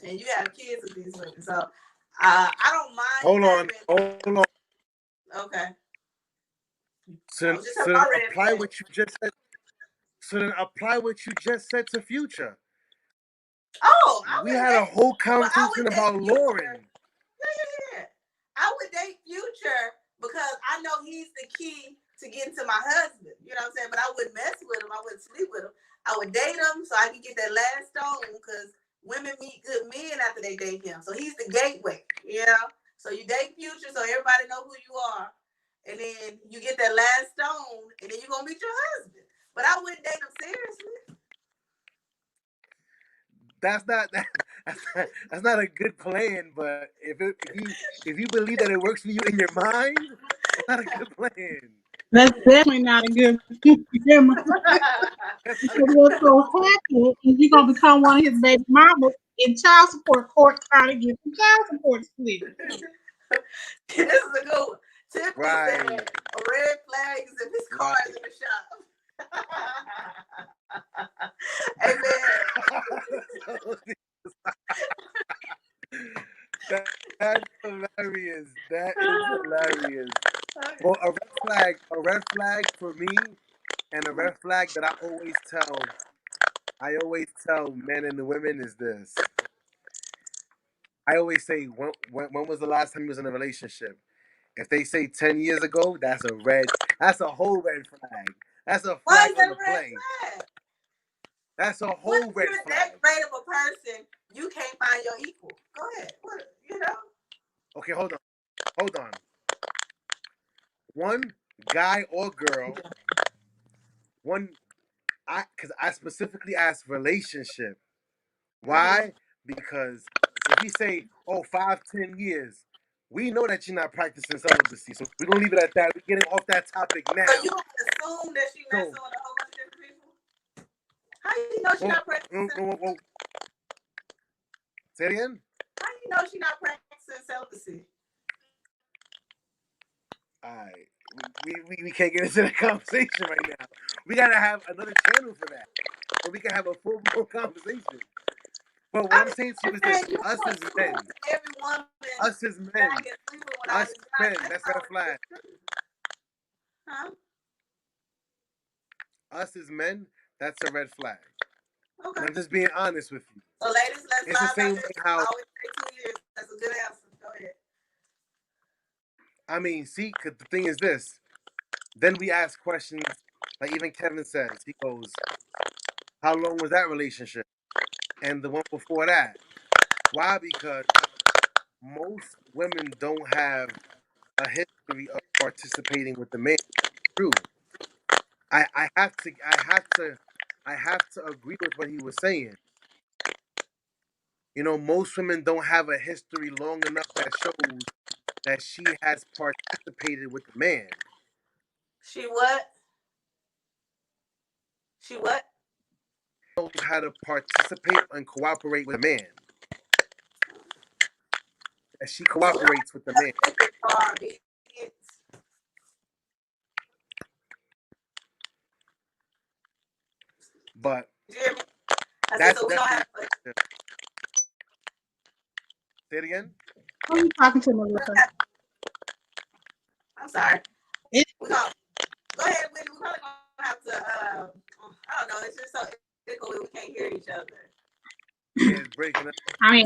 And you have kids with these women, so I don't mind Hold on. having. Hold on. Okay, I So, was just talking so then about red apply flags. what you just said. So then apply what you just said to Future. Oh, I We would had a date, whole but I conversation would date about Future. Lauren. Yeah. I would date Future because I know he's the key to getting to my husband. You know what I'm saying? But I wouldn't mess with him. I wouldn't sleep with him. I would date him so I could get that last stone because women meet good men after they date him. So he's the gateway. So you date Future so everybody know who you are. And then you get that last stone and then you're going to meet your husband. But I wouldn't date him seriously. That's not a good plan. But if you believe that it works for you in your mind, it's not a good plan. That's definitely not a good him. That's not a good What's so happy is you're gonna become one of his baby mamas in child support court trying to get the child support split. This is a good one. Tiffany said right. a red flag is if his car is in the shop. Amen. That's hilarious. That is hilarious. Well, a red flag for me, and a red flag that I always tell men and the women is this. I always say, when was the last time you was in a relationship? If they say 10 years ago, that's a whole red flag. That's a Why flag is on that the a red play. flag? That's a What whole if red you're that flag. great of a person, you can't find your equal? Go ahead. What? Okay, hold on. One guy or girl, because I specifically asked relationship. Why? Because if you say, oh, 5, 10 years, we know that you're not practicing celibacy. So we're gonna leave it at that. We're getting off that topic So now. you assume that she's messing So with a whole bunch of different people? How do you know she's not practicing? Say it again. How do you know she's not practicing celibacy? All right. We can't get into the conversation right now. We gotta have another channel for that, so we can have a full blown conversation. But what I'm saying to you is this: You us as assume men, every woman us as that men, I get sleep with when I us was men. young. That's That's red not flag. true. Huh? Us as men, that's a red flag. Okay. And I'm just being honest with you. So, ladies, let's It's the vibe out same there. way how I always say 2 years. That's a good answer. Go ahead. I mean, see, 'cause the thing is this. Then we ask questions, like even Kevin says, he goes, how long was that relationship? And the one before that. Why? Because most women don't have a history of participating with the man. True. I have to agree with what he was saying. You know, most women don't have a history long enough that shows that she has participated with the man. She what? She what? Knows how to participate and cooperate with a man. That she cooperates with the man. But that's definitely. Say it again. Who are you talking to, Melissa? I'm sorry. It, Go ahead, Whitney. We're probably gonna have to. I don't know. It's just so difficult we can't hear each other. Yeah, it's breaking up. I mean,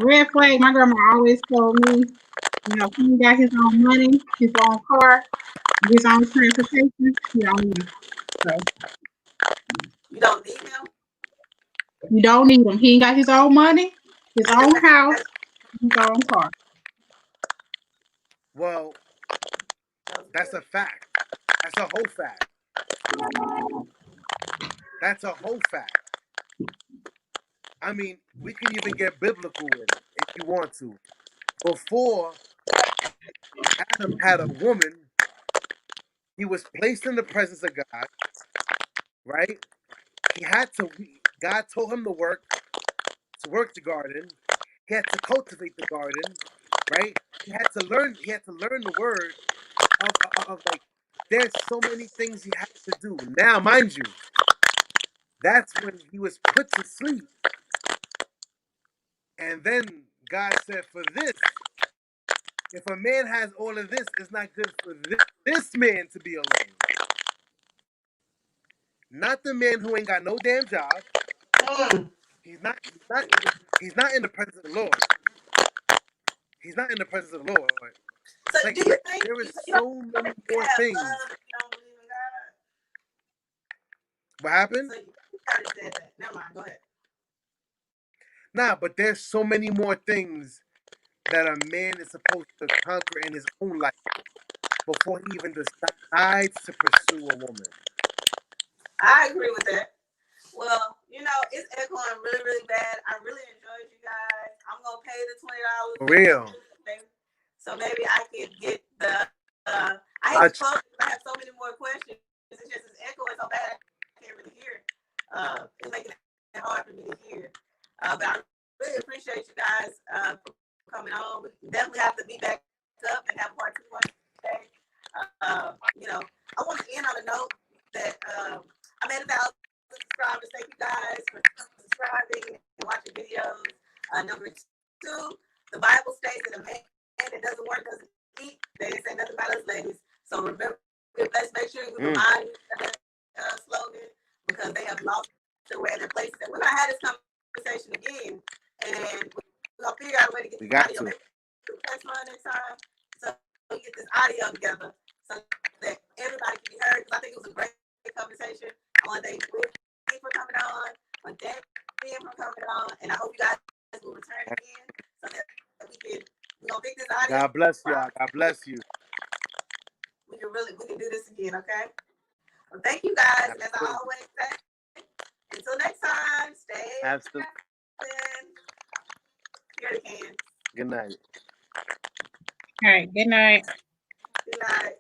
red flag. My grandma always told me, you know, he got his own money, his own car, his own transportation. You don't need him. So You don't need him. you don't need him. He ain't got his own money, his own house, his own car. Well, that's a fact. That's a whole fact. That's a whole fact. I mean, we can even get biblical with it if you want to. Before Adam had a woman, he was placed in the presence of God, right? He had to. God told him to work the garden. He had to cultivate the garden, right? He had to learn. He had to learn the word of like. There's so many things he had to do. Now, mind you, that's when he was put to sleep. And then God said, for this, if a man has all of this, it's not good for this man to be alone. Not the man who ain't got no damn job. He's not in the presence of the Lord. He's not in the presence of the Lord. So Like, do you think there is so many more things. Don't believe in God? What happened? So you kind of said that. Never mind. Go ahead. Nah, but there's so many more things that a man is supposed to conquer in his own life before he even decides to pursue a woman. I agree with that. Well, you know, it's echoing really, really bad. I really enjoyed you guys. I'm gonna pay the $20. For real. So maybe I could get the. I hate to close because I have so many more questions. It's just it's echoing so bad I can't really hear. It's making it hard for me to hear. But I really appreciate you guys for coming on. We definitely have to be back up and have part 2 one day. You know, I want to end on a note that I made 1,000 subscribers. Thank you guys for subscribing and watching videos. Number 2, the Bible states that a man that doesn't work doesn't eat. They didn't say nothing about us ladies. So remember, let's make sure we remind you of that slogan because they have lost their way and their places. And we're gonna have this conversation again, and we're gonna figure out a way to get this audio. Maybe next time, so we get this audio together so that everybody can be heard. Because I think it was a great conversation. I want to thank Whitney for coming on, I want to thank Ian for coming on, and I hope you guys will return again so that we can. We're gonna pick this audio. God bless y'all. God bless you. We can do this again, okay? Well, thank you guys. And as I always say, until next time, stay. Absolutely. Here it can. Good night. All right. Good night. Good night.